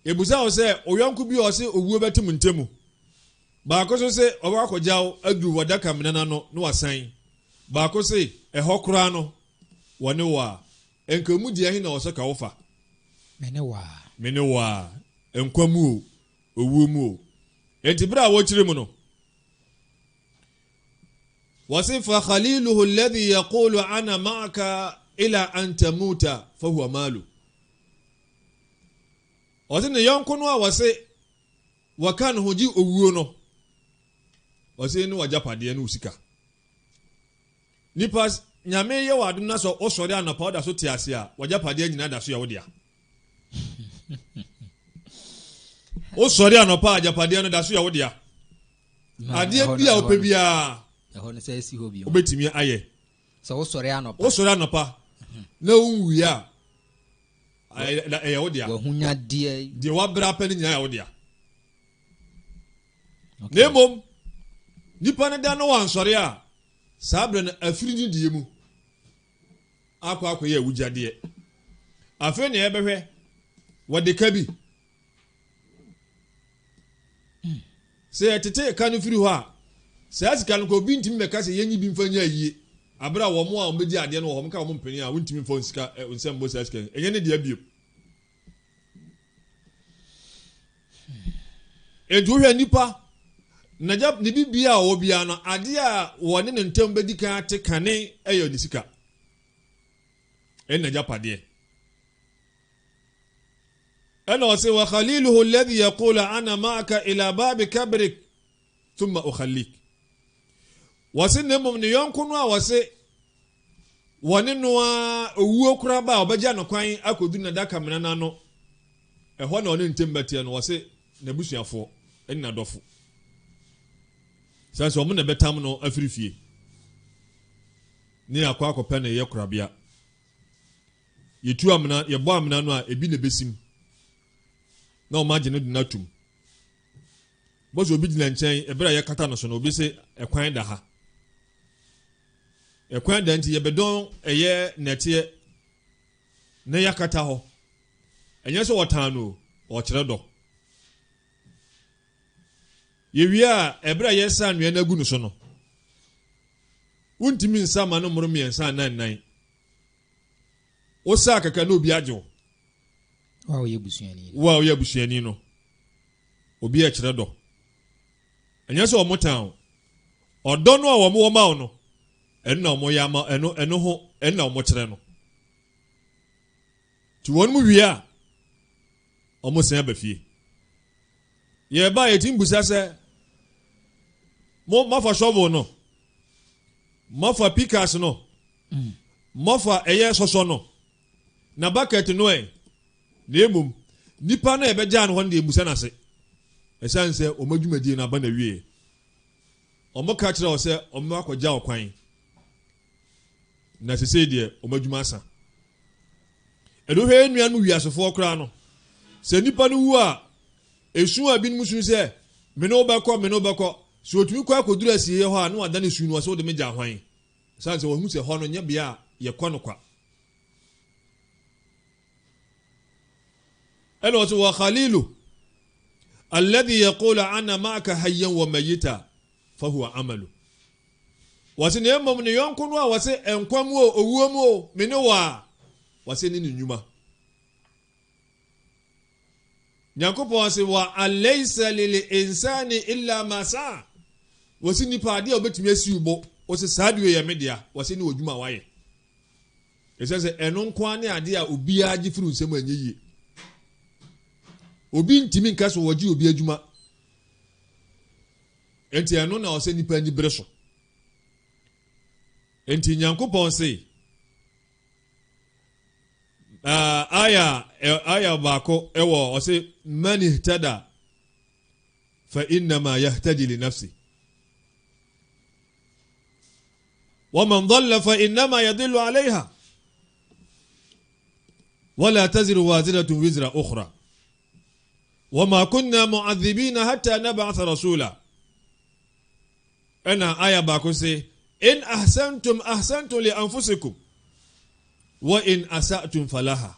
ebusa wo sɛ oyɔnko bi ɔsɛ owuo bɛtem ntɛmu baako so sɛ ɔbɛ akɔgyaw adu wadaka menana no na wasan baako sɛ ɛhɔ koraa no wɔne wo a nkamu deɛ he na wɔsɛ ka wo fa me ne wo a nkwa mu o owuo mu o enti bra wo kyerɛ mu no wasifa khaliluhu alladhi yaqulu ana ma'aka ila an tamuta fa huwa malu wasi ne yonko no a wasi wakan hoji owuo no wasi ne wajapade no usika nipa nyame ye wadum na so osori anapa da so tiase a wajapade nyina da so ya wodia osori anapa ajapade no da so ya wodia ade bia opebia ɛhɔ no sɛ asi hɔ bio wobɛtumi ayɛ sɛ wosɔre anɔpa na wonwui a ɛyɛ wo dea wahunyadeɛ deɛ wabrɛ apɛ no nyinaa yɛ wo dea na mmom nnipa no da no wansɔre a saa berɛ no afiri no die mu akɔyɛ awugyadeɛ afei ne yɛbɛhwɛ wɔde ka bi sɛ yɛtete ka no firi hɔ a saa sika no ko bi ntimi mɛka sɛ yɛnyi bi mfa nya yie abra wɔ mo a wɔn bɛdi adeɛ no wɔ hɔ mka wɔn mpanin a wɔntimi mfa sika nsɛm bɔ saa sika ɛnyɛ ne deɛ bio edu hwɛ nipa nagya ne bibia a wɔ bia no adeɛ a wɔne ne ntam bɛdi kan ate kane ɛyɛ ne sika ɛna padeɛ ɛna ɔsɛ wa khaliluhu alladhi yaqulu ana ma'aka ila babi kabrik thumma ukhallik wɔse ne mmom ne yɔnko no a wɔse wɔne no a owuo kora ba a ɔbɛgya no kwan akɔdu na daka menana no ɛhɔ na ɔne ntem bɛteɛ no wɔse na busuafo ɛne na dɔfo sɛ ɔmo na bɛtam no afiri fie ne akɔ akɔpɛ ne yɛ korabea yɛtu amena yɛbɔ amena no a ebi na besim na ɔmo agye no de natum bɔsɛ obi gyina nkyɛn ɛbɛrɛ a yɛkata no so no obi sɛ ɛkwan da ha ɛkwan da nti yɛbɛdɔn ɛyɛ nɛteɛ na yɛkata hɔ ɛnyɛ sɛ wɔtan no ɔkyerɛ dɔ yɛwie a ɛbɛrɛ a yɛsa nnua no agu no so no wontumi nsa ma no mmoro mmiɛnsa nan wosa kaka na obi agye wo wa ɔyɛ busuani no obi ɛkyerɛ dɔ ɛnyɛ sɛ ɔmo tan ɔdɔ no a wɔmo ma wo no ɛno na ɔmo yɛ ama ɛno ho ɛno na ɔmo kyerɛ no ti wɔn mu wie a ɔmo sɛn aba fie yɛba yɛtim busa sɛ mo mafa shovel no mafa pikas no mafa ɛyɛ sɔsɔ no na bucket no na emum nipa na ɛbɛgya no hɔ no de ebusa n'ase ɛsan sɛ ɔmo adwumadie na aba na wie ɔmo ka kyerɛ sɛ ɔmo akɔgya ɔkwan na sese deɛ ɔmo adwuma asa ɛdo hɛ nnua no wiasefoɔ koraa no sɛ nipa no wu a esu a binom sun sɛ me no bɛkɔ so otumi kɔ akɔduru asie hɔ a no ada ne su no so de me gya hwan san sɛ wɔhu sɛ hɔ no nya bia yɛkɔ no kwa ɛna ɔsɛ wa khalilu alladhi yaqulu ana ma'aka hayyan wa mayyita fa huwa amalu wɔsɛ ne mmom ne yɔnko no a wɔsɛ ɛnkwam o owuo mu o me ne wa wɔsɛ ne nnwuma nyankopɔn sɛ wa alaysa lil insani illa ma sa'a wɔsɛ nipa ade a obetumi asi ubo wɔsɛ saa de yɛ me dia wɔsɛ ne odwuma wayɛ ɛsɛ sɛ ɛno nko ane ade a obiara gye firi nsɛm anye yie obi ntimi nka so wɔgye obi adwuma enti ɛno na ɔsɛ nipa ani bere so enti nyankopɔn sɛ aya baako ɛwɔ ɔsɛ man ihtada fa innama yahtadi li nafsi wa man dhalla fa innama yadhillu alayha wala taziru waziratun wizra ukhra وما كنا معذبين حتى نبعث رسولا أنا آية باكوسي إن أحسنتم لأنفسكم وإن أسأتم فلها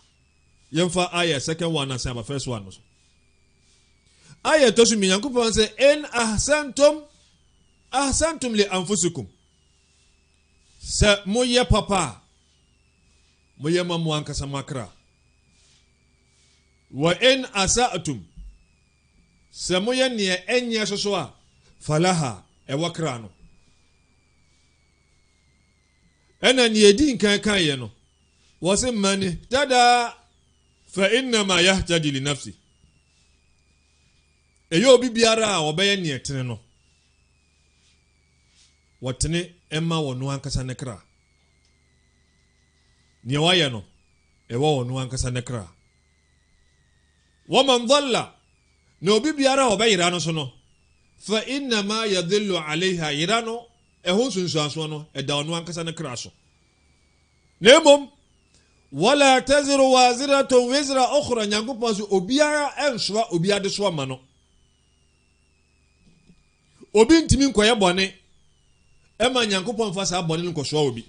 ينفع آية second one and first one آية تسمي ينكو بانسي إن أحسنتم لأنفسكم سموية بابا موية مموانك سماكرا وإن أسأتم sɛ moyɛ neɛ ɛnyɛ soso a falaha ɛwɔ kra no ɛna neɛ di nkan kan yɛ no wɔsɛ mani tada fa innama yahtadi li nafsi ɛyɛ obi biara a wɔbɛyɛ neɛ tene no wɔtene ɛma wɔn no ankasa ne kra neɛ wɔayɛ no ɛwɔ wɔn no ankasa ne kra wɔman dhalla na obi biara ɔbɛyera no so no fa innama yadhillu alayha yera no ɛho sunsuanso no ɛda ɔno ankasa ne kra so na mmom wala taziru waziratun wizra ukhra nyankopɔn so obiara ɛnsoa obiara de so ama no obi ntimi nkɔyɛ bɔne ɛma nyankopɔn fa saa bɔne no nkɔsoa obi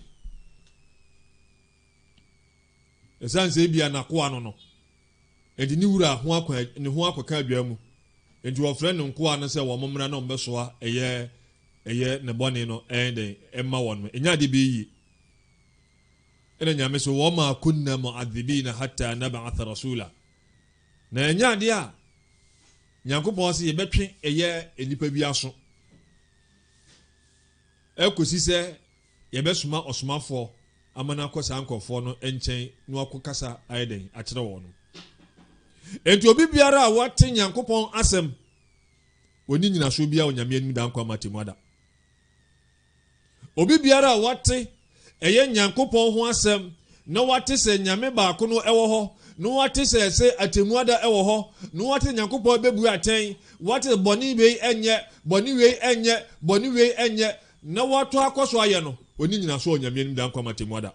ɛsan sɛ bia nakoa no ɛdi ni wura ho akwa ne ho akɔka adua mu enti wɔfrɛ no nkoa no sɛ wɔn mmra na ɔmbɛsoa ɛyɛ ne bɔne no ɛnde ɛma wɔn ɛnya de bi yi ɛna nyame so wɔn ma kunna mu'adhibina hatta nab'atha rasula na ɛnya de a nyankopɔn sɛ yɛbɛtwe ɛyɛ enipa bi aso ɛkosi sɛ yɛbɛsoma ɔsomafoɔ amana akɔ saa nkɔfoɔ no nkyɛn na wakɔ kasa ayɛ den akyerɛ wɔn no enti obi biara a wɔte nyankopɔn asɛm oni nyina so bia onyame anim da nkwa matemada obi biara a wɔte ɛyɛ nyankopɔn ho asɛm na wɔte sɛ nyame baako no ɛwɔ hɔ no wate se atemuada ewo ho no wate nyankopon bebu aten wate boni wei enye na wato akoso aye no oni nyina so onyame nim dan kwama atemuada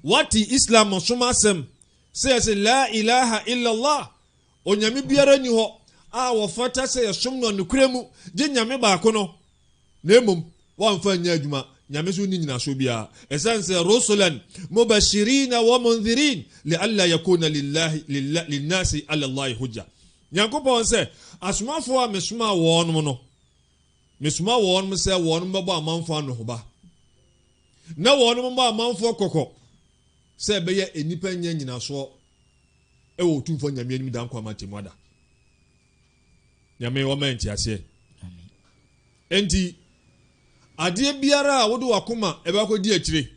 wati islam soma sem se la ilaha illa allah onyame biara ni ho a wo fata se som no nukremu je nyame baako no na emom wa mfa nya adwuma nyame so ni nyina so bia esanse rusulan mubashirin wa munzirin li alla yakuna linnasi ala allah hujja nyankopon se asomafo a mesoma wonum no mesoma wonum se wonum babo amanfo ano ba na wonum ba amanfo kokko se be ye enipa nya nyina so e wo tumfo nyame anim dan kwa matemwada nyame wo menti ase amen enti ade biara a wodo wakoma e ba kodi akire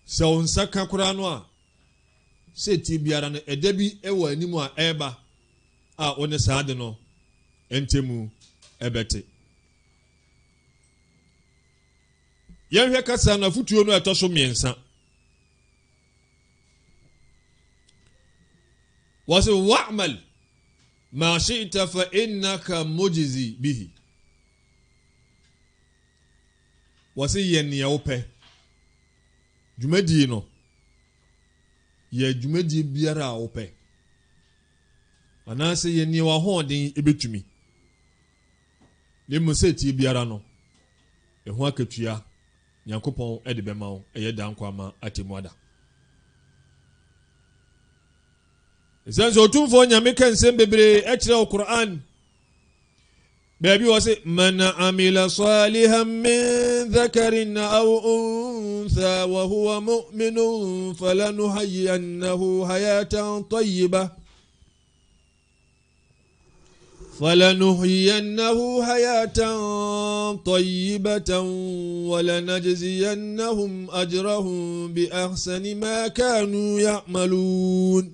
se onsa ka kura no a se ti biara no eda bi e wo animu a eba a one saade no entemu ebete yɛhwɛ kasa na futuo no ɛtɔ so miɛnsa wase wa'mal ma shi'ta fa innaka mujzi bihi wase yɛnea wopɛ dwumadi no yɛ dwumadi biara a wopɛ anaasɛ yɛnea wahoɔden ebetumi nemu sɛ tie biara no ɛho akatua nyankopɔn ɛde bɛma wo ɛyɛ danko ama atemuada esanso otumfo nyame kansem bebre ɛkyerɛ wo Qur'an baabi wɔ se man amila salihan min dhakarin aw untha wa huwa mu'minun falanuhyiyannahu hayatan tayyibah فلنحيينه حياة طيبة ولنجزينهم أجرهم بأحسن ما كانوا يعملون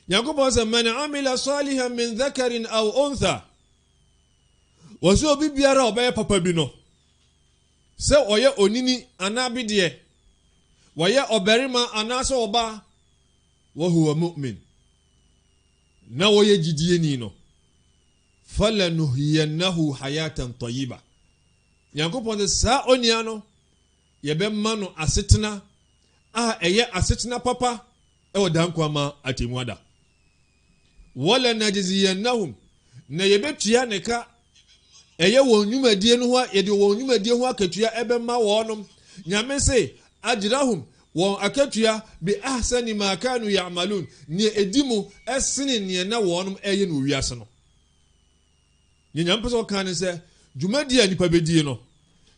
يقول من عمل صالحا من ذكر أو أنثى وسو بيبيارا وبايا بابا بينو سو ويا أونيني أنا بديه ويا أبريما أنا سوبا وهو مؤمن na woye jidie ni no falanuhyiyannahu hayatan tayyiba yankopon sa onia no yebemma no asetena a eye asetena papa e wodanko ama atemuada wala najziyannahum na yebetua ne ka eye wonnwumadie no ho yede wonnwumadie ho akatua ebemma wonom nyame se ajrahum won akatua bi ahsani ma kanu ya'malun ni edimu esene ne na wonum eye no wiase no nyanyam peso kan se dwumadi a nipa bedie no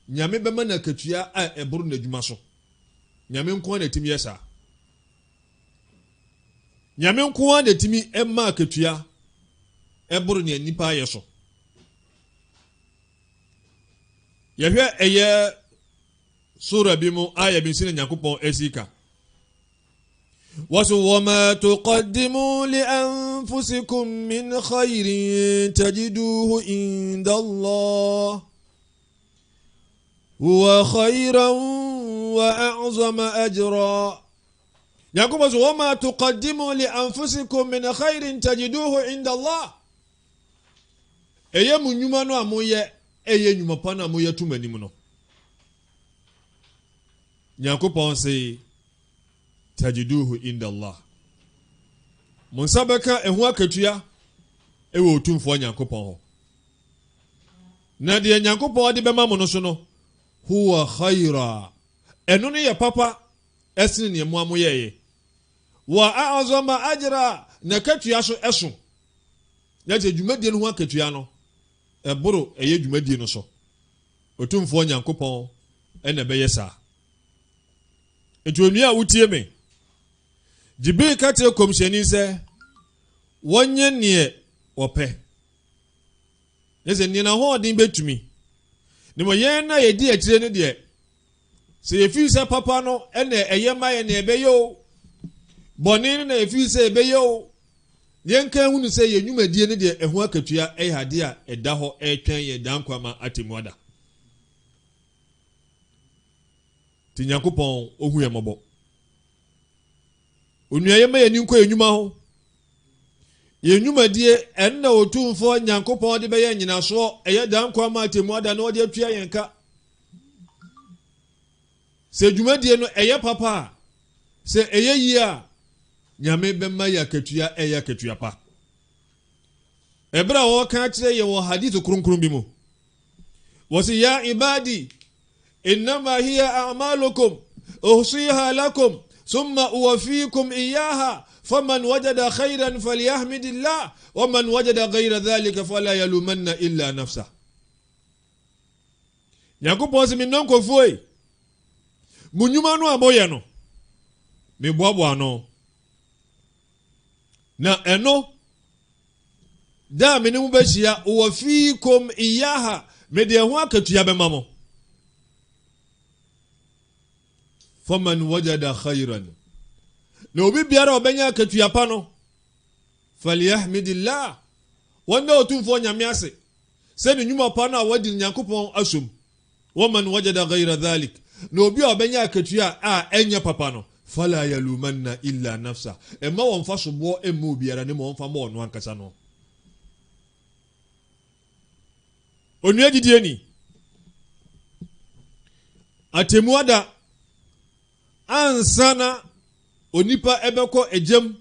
nyame bema na akatua a eburu na dwuma so nyame nko na timi yesa nyame nko na timi emma akatua eburu ne nipa yeso yehwe eye sura bimu aya binsine nyakopon esika wasu wama tuqaddimu li anfusikum min khairin tajiduhu inda Allah huwa khairan wa a'zama ajra yakubu wama tuqaddimu li anfusikum min khairin tajiduhu inda Allah eye munyuma no amoye eye nyuma pa no amoye tumanim no nyankopon se tajiduhu inda Allah munsabaka ehu akatua ewe otumfo nyankopon ho na de nyankopon de bema mo no so no huwa khaira eno ne ye papa esine ne mu amoyeye wa a'zama ajra na katua so eso ya je dwumadie no ho akatua no eboro eye dwumadie no so otumfo nyankopon ene beye saa etuonua wutie me jibril kate komsheni se wonye ne ope eze ni na ho odin betumi ni mo ye na yedi akire ne de se yefi se papa no ene eyema ye ne ebeyo boni na yefi se ebeyo yenka hunu se ye nwumadie ne de ehu akatua ehade a eda ho etwen ye dankwama atemuada ti nyankopon ohu ye mobo onua ma yɛni nkɔ enwuma ho yɛnwumadie ɛnna otumfo nyankopɔn de bɛyɛ nyinaso ɛyɛ dan kwa ma atemu ada na ɔde atua yɛn ka sɛ dwumadie no ɛyɛ papa sɛ ɛyɛ yie a nyame bɛma yɛ akatua ɛyɛ akatua pa ɛberɛ a wɔka kyerɛ yɛ wɔ hadith kronkron bi mu wɔsi ya ibadi innama hiya a'malukum uhsiha lakum thumma uwaffikum iyyaha faman wajada khayran falyahmidillah waman wajada ghayra dhalika fala yalumanna illa nafsa Yakupon si minon ko foi munyuma no aboye no me boaboa no na eno da me ne mu behia wo fiikum iyaha me de ho akatua bema mo faman wajada khayran na obi biara obenya akatua pa no falyahmidillah wanda otumfo nyame ase se ne nyuma pa na wadi Yakupon asum waman wajada ghayra dhalik na obi obenya akatua a enya papa no fala yalumanna illa nafsa emma won fa sobo emma biara ne mo won fa mo no ankasa no onua gidie ni atemuada ansana onipa ebekọ ejem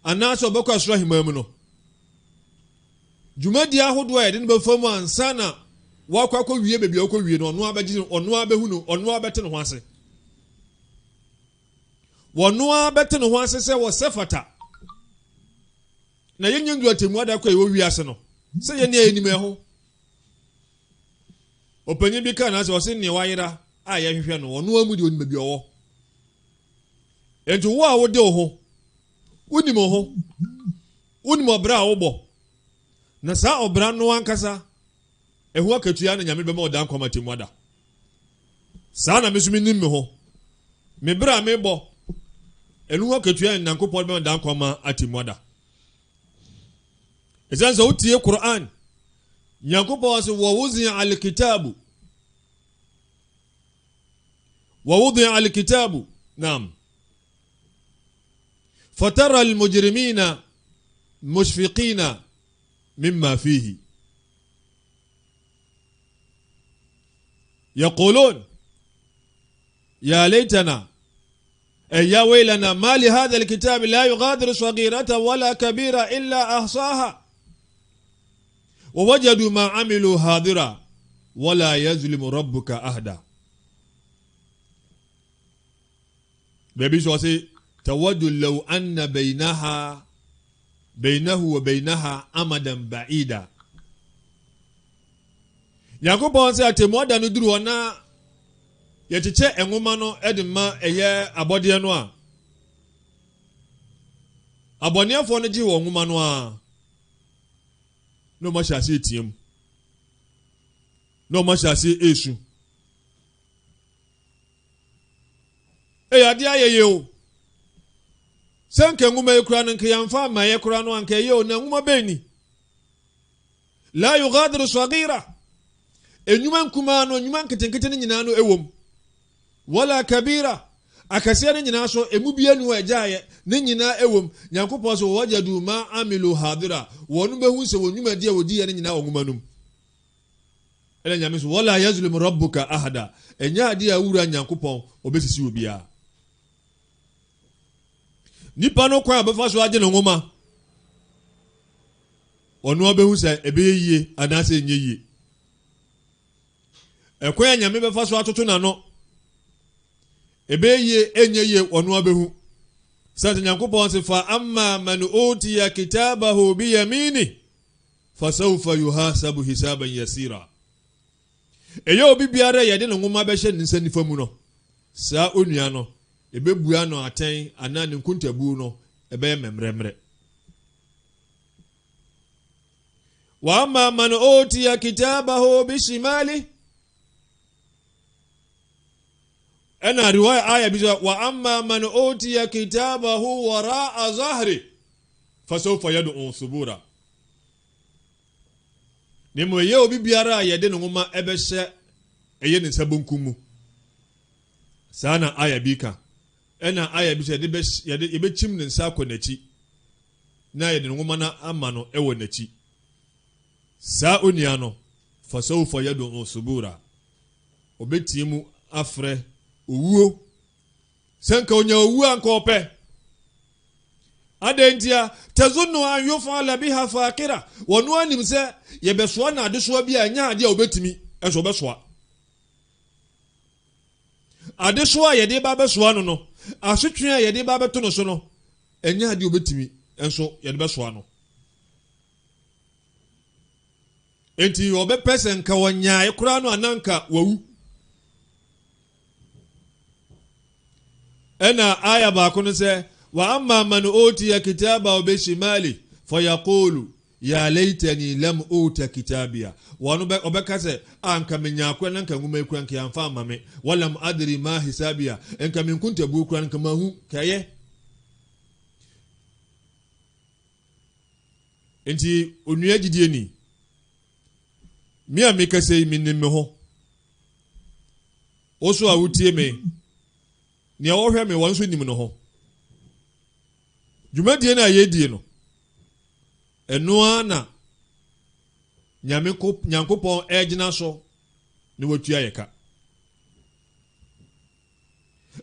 anaso obekọ asrahimam no dwumadi ahodo a yede ne befamu ansana wakwakọ wie bebi akọ wie no ono abeji ono abehu no ono abete ne ho ase wono abete ne ho ase se wo sefata na yenyendu atemuada kwa ewo wi ase no se ye ne anim eho opanyi bi ka na se wo se ne wayira a ye hwehwe no wono amudi onim bi owo ento wo a wo de ho unim ho unim obra wo bo na sa obra no ankasa ehu akatua na nyame bema odan kwama temuada sa na mesumi nim me ho me bra me bo enu akatua na Nyankopɔn bema odan kwama atemuada ezanza utie Qur'an Nyankopɔn se wa wuzi'a al-kitabu wa wudi'a al-kitabu naam fatara al-mujrimina mushfiqina mimma fihi يقولون يا ليتنا يا ويلنا ما لهذا الكتاب لا يغادر صغيرة ولا كبيرة إلا أحصاها ووجدوا ما عملوا حاضرا ولا يظلم ربك أحدا بيبي سواسي تود لو أن بينه وبينها أمدا بعيدا Yakupon se atemuada no duru ona yeteche enwoma no edema eye abode no a aboniafo no gi wo nwoma no a no ma hyase etiem no ma hyase esu ade ayeye o senke nwoma ekura no nke yamfa ma ye kura no anke ye o na nwoma beni la yughadiru saghira enyuma nkuma no enyuma nketenkete nyina no ewom wala kabira akasia ne nyina so emu bia nu agyaye ne nyina ewom Nyankopɔn so wajadu ma amilu hadira wonu behu se wonwuma dia wodi ne nyina wonwuma num ele nyame so wala yazlim rabbuka ahada enya dia wura Nyankopɔn obesisi obia nipa no kwa abefa so agye ne nwoma onu obehu se ebeyie anase enyeye ekwe nyame befa so atoto na no ebeye enyeye onu abehu sante Nyankopɔn se fa amma man utiya kitabahu bi yamini fasawfa yuhasabu hisaban yasira eyo obi biara yede ne nwoma behye ne nsa nifa mu no saa onua no ebebua no aten ana ne nkuntabu no ebe memremre wa amma man utiya kitabahu bi shimali ana riwaya aya biza wa amma man utiya kitabahu wara'a zahri fasawfa yad'u subura nimo ye obi biara yede ne ngoma ebehye eye ne sabonkumu sana aya bika ɛna aya bi sɛ yɛbɛkyim ne nsa akɔ n'akyi na yɛde ne nwoma no ama no ɛwɔ n'akyi saa onua no fasawfa yad'u subura obɛtie mu afrɛ owuo sɛ nka onya owuo anka ɔpɛ adentia tazunnu an yuf'ala biha faqira wɔno anim sɛ yɛbɛsoa na adesoa bi a nya ade a obɛtumi ɛso bɛsoa adesoa a yɛde ba bɛsoa no no asotwe a yɛde ba bɛto no so no ɛnya ade obɛtumi ɛnso yɛde bɛsoa no enti ɔbɛpɛ sɛ nka wɔnyae koraa no ananka wawu ɛna aya baako no sɛ wa amma man utiya kitaba bishimali fayaqulu ya laitani lam uta kitabia wanu obeka sɛ anka menya akwa nanka nguma ekura nka yamfa amame walam adri ma hisabia enka minkunta bu kura nka mahu kaye enti onua gidie ni mi a meka sɛ minim me ho oso a wutie me ne wɔhwɛ me wɔn so nim no ho dwumadie na yɛdie no ɛnoa na nyankopɔn ɛgyina so ne watua yɛka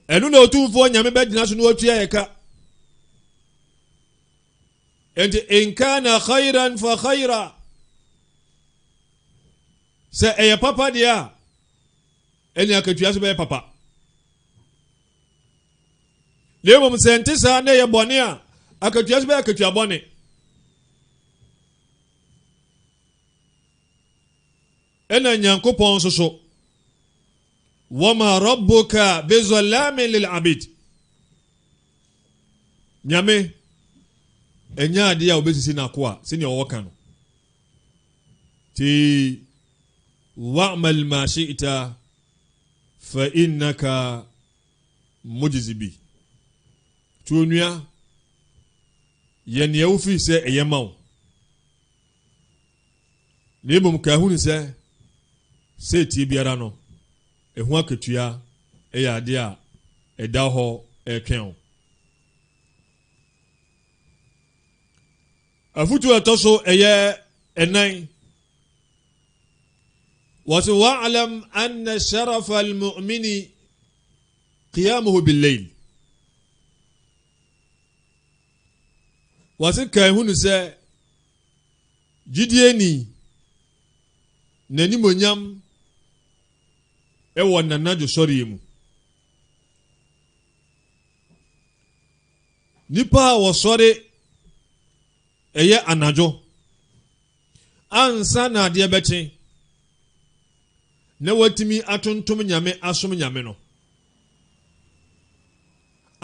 ɛno na otumfoɔ nyame bɛgyina so ne watua yɛka enti in kana khairan fa khaira sɛ ɛyɛ papa deɛ a ɛne akatua so bɛyɛ papa na mmom sɛ nte saa na ɛyɛ bɔne a akatua so bɛyɛ akatua bɔne ɛna nyankopɔn nso so wama rabbuka bizalamin lil abid nyame ɛnya adeɛ a wobɛsisi n'ako a sɛnea ɔwɔ ka no ti wa'mal ma shi'ta fa innaka mujzi bi tuonua yɛnea wofiri sɛ ɛyɛ ma wo na mmom ka hu ne sɛ tie biara no ɛho akatua ɛyɛ adeɛ a ɛda hɔ ɛtwɛn wo afutu ɛtɔ so ɛyɛ ɛnan wɔse wa'lam anna sharafa almu'mini qiyamuhu billayl wɔse ka hu ne sɛ gyidie ni n'animonyam ɛwɔ nanadwo sɔre mu nipa a wɔsɔre ɛyɛ anadwo ansa na adeɛ bɛkye na watumi atontom nyame asom nyame no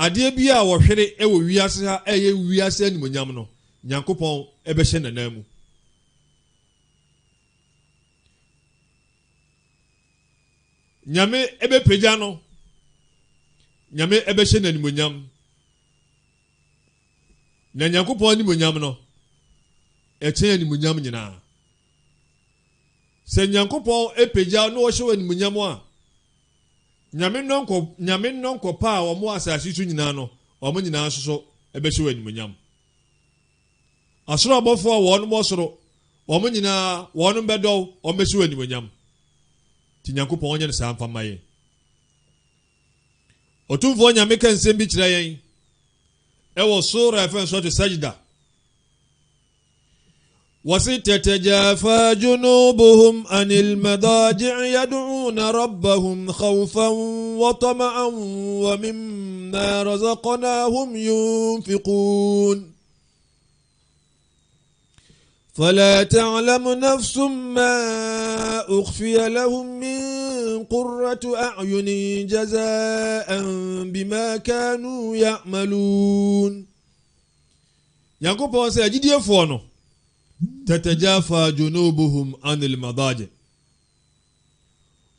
adeɛ bi a wɔhwere ɛwɔ wiase ha ɛyɛ wiase animonyam no nyankopɔn ɛbɛhyɛ nanan mu nyame ɛbɛpagya no nyame ɛbɛhyɛ n'animonyam na nyankopɔn animonyam no ɛkyɛn animonyam nyinaa sɛ nyankopɔn ɛpagya no wɔhyɛ wɔ animonyam a nyame nnɔnkɔ pa a wɔn asase so nyinaa no wɔn nyinaa nso so ɛbɛhyɛ wɔ animonyam asoro abɔfoɔ a wɔn bɔ soro wɔn nyinaa wɔn bɛdɔw wɔn bɛhyɛ wɔ animonyam ti nyankopɔn ɔnyɛ no saa mfama yɛn ɔtumfoɔ nyame ka nsɛm bi kyerɛ yɛn ɛwɔ sura ɛfɛn so to sajida wɔse tatajafa junubuhum anil madaji' yad'una rabbahum khawfan wa tama'an wa mimma razaqnahum yunfiqun فلا تعلم نفس ما أخفي لهم من قرة أعين جزاء بما كانوا يعملون يقول سيجد يفونو تتجافى جنوبهم عن المضاجع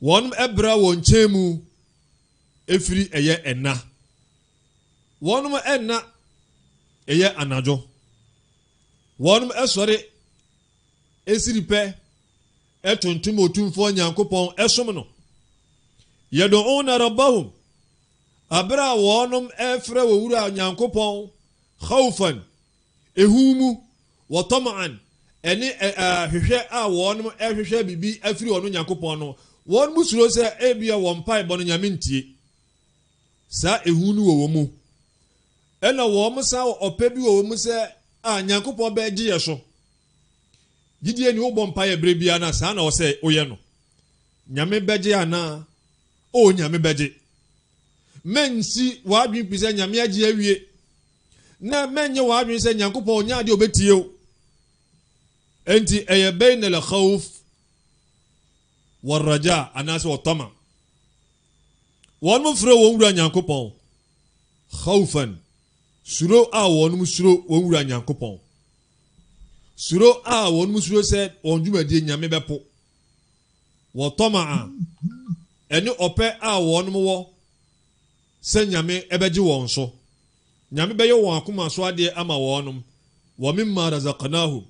وانم أبرا وانشيمو إفري أيا إنا وانم إنا أيا أناجو وانم أسوري esiri pɛ ɛtontom otumfoɔ nyankopɔn ɛsom no yɛdɔɔna rabbahum abra wɔnom ɛfrɛ wɔ wura nyankopɔn khawfan ehumu wa tama'an ɛne hwehwɛ a wɔnom ɛhwehwɛ bibi afiri ɔno nyankopɔn no wɔn mu suro sɛ ebia wɔn mpae bɔ no nyame ntie saa ehu no wɔ mu ɛna wɔn sa ɔpɛ bi wɔ mu sɛ nyankopɔn bɛgye yɛ so gidie ni wobɔ mpae brɛ bia na saa na ɔsɛ oyɛ no nyame bɛgye ana nyame bɛgye mensi wadwen pi sɛ nyame agye awie na menye wadwen sɛ nyankopɔn nya ade obetie o enti ɛyɛ bayna al khawf war raja anase wa tama wɔn mu frɛ wɔn wura nyankopɔn khawfan suro a wɔn mu suro wɔn wura nyankopɔn suro a wɔn mu suro sɛ wɔn dwumadie nyame bɛpo wa tama ɛne ɔpɛ a wɔn mu wɔ sɛ nyame ɛbɛgye wɔn so nyame bɛyɛ wɔn akoma so adeɛ ama wɔnom wa mimma razaqnahum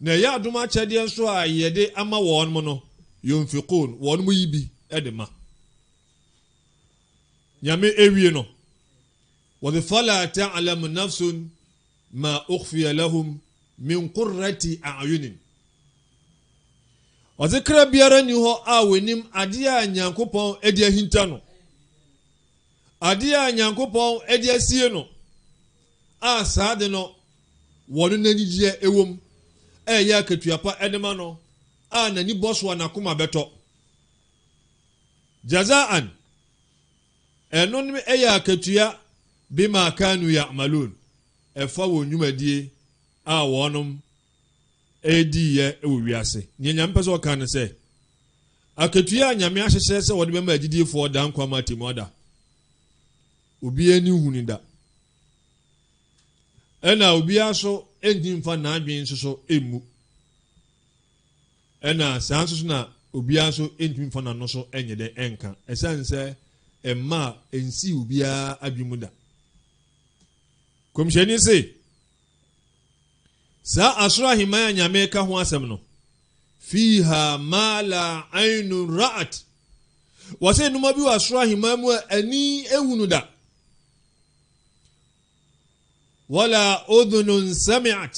na ɛyɛ adom akyɛdeɛ nso a yɛde ama wɔn mu no yunfiqun wɔn mu yi bi ɛde ma nyame ewie no wɔde fala ta'lamu nafsun ma ukhfiya lahum min qurrati a'yunin ɔdze kra biara ni hɔ a wɔnim adeɛ a nyankopɔn ɛde ahinta no adeɛ a nyankopɔn ɛde asie no a saa de no wɔn n'anigyeɛ ɛwom ɛyɛ akatuapa ɛde ma no a n'ani bɔ so a n'akoma bɛtɔ jazaan ɛno no ɛyɛ akatua bima kanu ya'malun ɛfa wɔn nnwumadie a wɔnom ɛdiyɛ ɛwɔ wiase nea nyame pɛ sɛ ɔka no sɛ akatua a nyame ahyehyɛ sɛ wɔde bɛma agyidiefoɔ da nkwa ma atemu ada obiara ni huni da ɛna obiara so ɛnti mfa n'adwen nso so ɛmmu ɛna saa nso so na obiara so ɛnti mfa n'ano so ɛnyɛ dɛ ɛnka ɛsiane sɛ ɛmma ɛnsi obiara adwen mu da kɔmhyɛni se saa asoro ahemman a nyame ka ho asɛm no fiha ma la ainun ra'at wɔsɛ nnoma bi wɔ asoro ahemman mu a ani ehunu da wala udhunun sami'at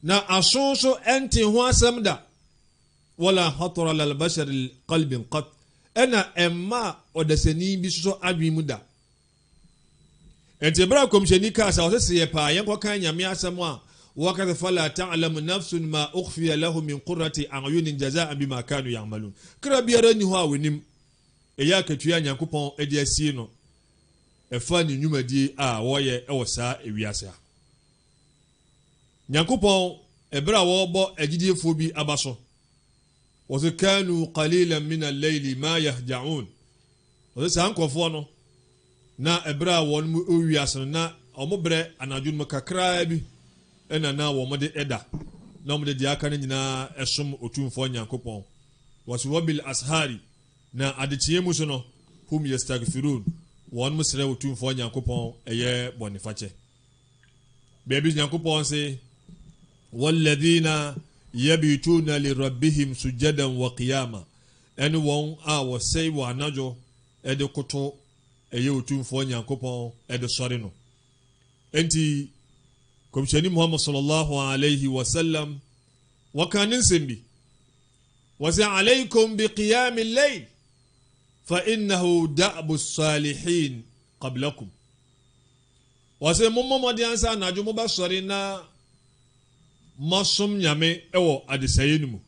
na aso so ɛnte ho asɛm da wala khatara lil bashar qalbin qat ɛna ɛmma ɔdasani bi so adwen mu da ɛnte bra kɔmhyɛni ka sa wɔsɛ sɛ yɛ paa yɛnkɔ kan nyame asɛm a وكذا فلا تعلم نفس ما أخفي له من قرة أعين جزاء بما كانوا يعملون كرا بيراني هو ونم إياك تيا نيانكوبون إدي أسينو إفاني نيوم دي ويا أوسا إوياسا نيانكوبون إبرا وابو أجدي فوبي أباسو وكانوا قليلا من الليل ما يهجعون وذا سانكو فونو na إبرا ونمو أوياسا na أمبرا أنا جون مكاكرا بي ɛna na wɔn de ɛda na wɔn de deɛ aka no nyinaa ɛsom otumfoɔ nyankopɔn wɔso wabil ashari na adekyee mu so no hum yastaghfirun wɔn mo srɛ otumfoɔ nyankopɔn ɛyɛ bɔnefakyɛ baabi nyankopɔn se walladhina yabituna lirabbihim sujadan wa qiyama ɛne wɔn a wɔsɛe wɔ anadwo ɛde koto ɛyɛ otumfoɔ nyankopɔn ɛde sɔre no enti komshani Muhammad sallallahu alayhi wa sallam wakanin simbi wasi alaykum bi qiyam al-layl fa innahu da'bu as-salihin qablakum wasi Muhammad yansa anadwo mo ba sori na masom nyame ewo adesayenu mu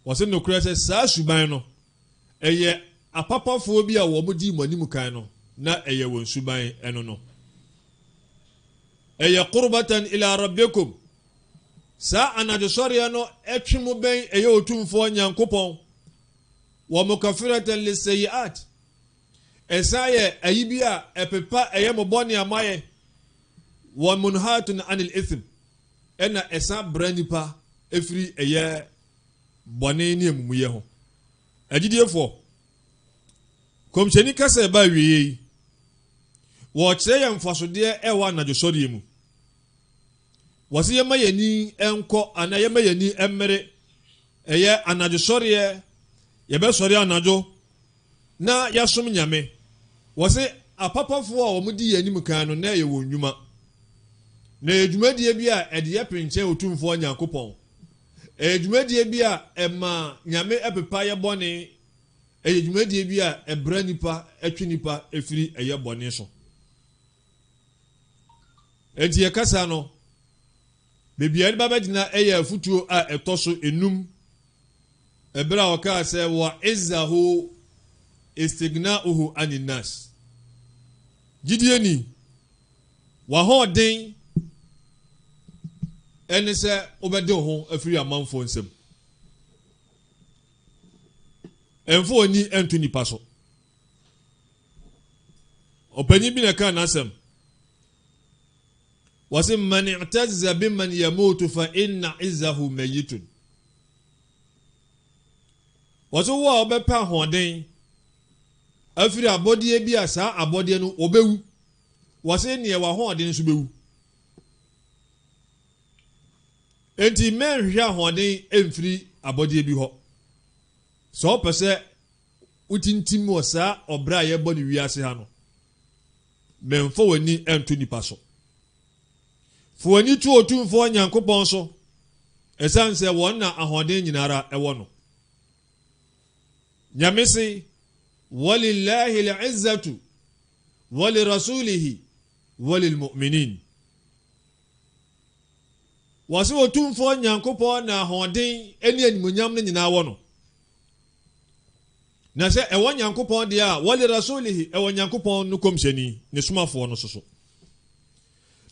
wasi nokura se saa suban no eye apapafo bi a wo mo di manimu kan no na eye won suban eno no ɛyɛ qurbatan ila rabbikum saa anadosɔreɛ no ɛtwe mu bɛn ɛyɛ otumfoɔ nyankopɔn wa mukafiratan lisayiat ɛsa yɛ ayi bi a ɛpepa ɛyɛ mɔbɔne amayɛ wa munhatun anil ithm ɛna ɛsa bra nipa ɛfiri ɛyɛ bɔne ne amumuyɛ ho agyidiefoɔ kɔmhyɛni kasa ɛba awie yi wɔkyerɛ yɛ mfasodeɛ ɛwɔ anadosɔreɛ mu wɔsi yɛma yɛni ɛnkɔ ana yɛma yɛni ɛmmere ɛyɛ anadosɔreɛ yɛbɛsɔre anadwo na yɛsom nyame wɔse apapafoɔ a wɔn di yɛn anim kan no na yɛ wɔ nnwuma na adwumadie bi a ɛde yɛ pinkyɛn otumfoɔ nyankopɔn adwumadie bi a ɛma nyame ɛpepa yɛ bɔne ɛyɛ adwumadie bi a ɛbra nipa ɛtwe nipa ɛfiri ɛyɛ bɔne so enti yɛ kasa no beebi a nipa bɛgyina ɛyɛ afutuo a ɛtɔ so enum ɛbra a wɔkaa sɛ wɔ izzahu istigna'uhu aninas gyidie ni w'ahoɔden ɛne sɛ wobɛde wo ho afiri amanfoɔ nsam ɛmfo oni ɛnto nipa so ɔpanyin bi na ɛka n'asɛm wɔse man i'tazza biman yamutu fa inna izzahu mayitun wɔse wo a wobɛpɛ ahoɔden afiri abɔdeɛ bi a saa abɔdeɛ no wɔbɛwu wɔse neɛ w'ahoɔden nso bɛwu enti mɛnhwehwɛ ahoɔden ɛmfiri abɔdeɛ bi hɔ sɛ wopɛ sɛ wotintim wɔ saa ɔbrɛ a yɛbɔ ne wiase ha no mɛmfa w'ani ɛnto nipa so fa w'ani to otumfoɔ nyankopɔn so ɛsiane sɛ wɔn na ahoɔden nyinara ɛwɔ no nyame se walillahi li'izzatu walirasulihi walilmu'minin wɔse otumfoɔ nyankopɔn na ahoɔden ɛne animonyam no nyinaa wɔ no na sɛ ɛwɔ nyankopɔn deɛ a walirasulihi ɛwɔ nyankopɔn no kɔmhyɛni ne somafoɔ no soso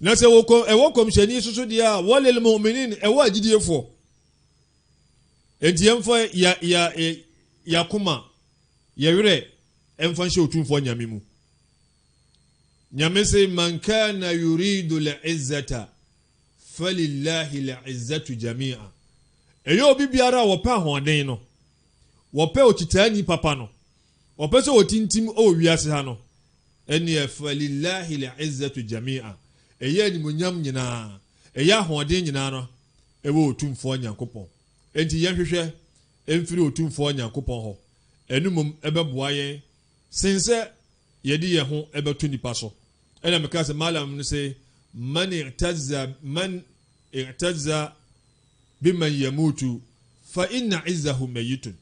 na sɛ ɛwɔ kɔmhyɛni soso deɛ a walilmu'minin ɛwɔ agyidiefoɔ enti yɛmfa yɛakoma yɛwerɛ ɛmfa nhyɛ otumfoɔ nyame mu nyame se man kana yuridu li'izzata falillahi li'izzatu jami'a ɛyɛ obi biara a wɔpɛ ahoɔden no wɔpɛ okyitaani papa no wɔpɛ sɛ wɔtintim ɔwɔ wiase ha no ɛneɛ falillahi li'izzatu jami'a ɛyɛ animonyam nyinaa ɛyɛ ahoɔden nyinaa no ɛwɔ otumfoɔ nyankopɔn enti yɛnhwehwɛ ɛmfiri otumfoɔ nyankopɔn hɔ ɛnumom ɛbɛboa yɛn sen sɛ yɛde yɛn ho ɛbɛto nipa so ɛna meka sɛ malam no sɛ man i'tazza biman yamutu fa inna izzahu mayitun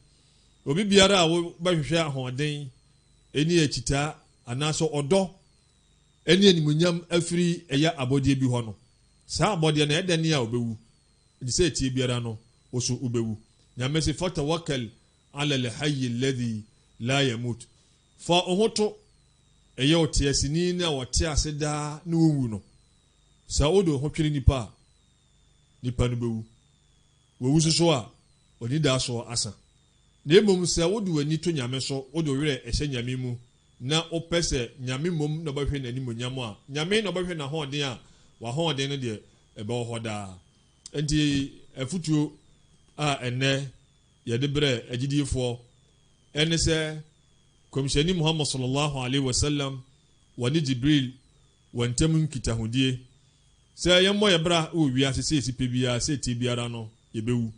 obi biara a wobɛhwehwɛ ahoɔden ɛne akyitaa anaasɛ ɔdɔ ɛne animonyam afiri ɛyɛ abɔdeɛ bi hɔ no saa abɔdeɛ no ɛdɛ ne a wobɛwu ɛde sɛ ɛtie biara no wo so wobɛwu nyame sɛ fatawakkal ala alhayy alladhi la yamut fa ohoto ɛyɛ otiasini na wɔte ase daa na wɔwu no saa odo ho twere nipa no bɛwu wɔwu so a oni da so asa na emom sɛ wodo wani to nyame so wodo werɛ ɛhyɛ nyame mu na opɛ sɛ nyame mom na bɛhwɛ n'anim onyam a nyame na bɛhwɛ na hoɔden a w'ahoɔden no deɛ ɛbɛwɔ hɔ daa enti afutuo a ɛnɛ yɛde brɛ agyidifoɔ ɛne sɛ kɔmhyɛni muhammad sallallahu alaihi wasallam wɔne jibril wɔntɛm nkitahodie sɛ yɛmmɔ yɛbra wɔ wiase sɛ ɛsi pɛ biara sɛ ɛtie biara no yɛbɛwu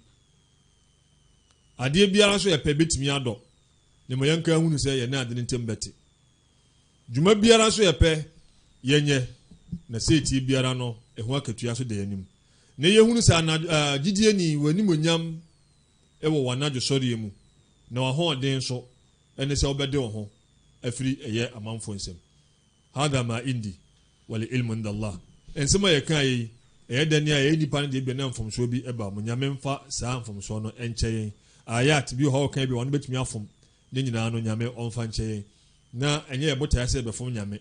adeɛ biara nso yɛpɛ bɛtumi adɔ ne ma yɛnka hunu sɛ yɛne ade no ntɛm bɛte dwuma biara nso yɛpɛ yɛnyɛ na sɛ ɛtie biara no ɛho akatua so da yɛanim na yɛhunu sɛ gyidie ni w'animonyam ɛwɔ w'anadwo sɔreɛ mu na w'ahoɔden nso ɛne sɛ wobɛde wo ho afiri ɛyɛ amanfo nsɛm hadha ma indi wal ilmu inda Allah nsɛm a yɛka yi ɛyɛ dɛne a ɛyɛ nipa no deɛ bia na mfomsoɔ bi ɛba mo nyame mfa saa mfomsoɔ no ɛnkyɛ yɛn ayat bi hɔ ɔka bi wɔn bɛtumi afom ne nyinaa no nyame ɔmfa nkyɛ yɛn na ɛnyɛ yɛbotaeɛ sɛ bɛfom nyame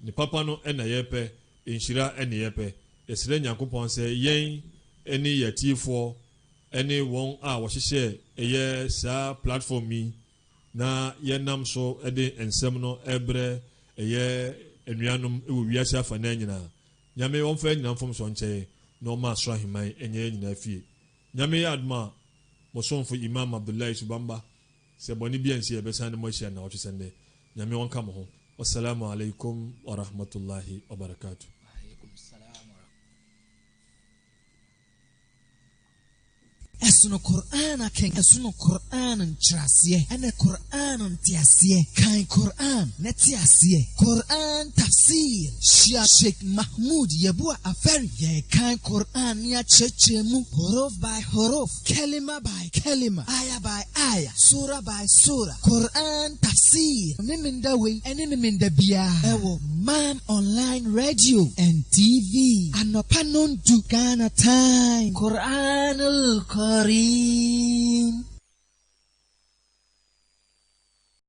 ne papa no ɛna yɛpɛ nhyira ɛne yɛpɛ yɛsrɛ nyankopɔn sɛ yɛn ɛne yɛtiefoɔ ɛne wɔn a wɔhyehyɛ ɛyɛ saa platform yi na yɛnam so ɛde nsɛm no ɛbrɛ ɛyɛ anuanom ɛwɔ wiase afa na nyinaa nyame wɔmfa nyinaa mfom so nkyɛn na ɔma asoro aheman ɛnyɛ nyinaa fie nyame yɛ adoma mosomfo imam abdullahi subamba sɛ bɔne bi ansi yɛbɛsan ne mɔhyia na wɔtwe sɛndɛ nyame wɔnka mo ho wassalamu alaikum warahmatullahi wabarakatuh Esuno Quran aken esuno Quran ntrasiye ene Quran ntiasiye kan Quran netiasiye Quran tafsir Sheikh Mahmoud Yebua Aferi ye kan Quran ya chechemu huruf by huruf kalima by kalima aya by aya surah by surah Quran tafsir nimindawe ene nimindabia ewo Man Online Radio and TV anopanon du Ghana time Quran al-Kareem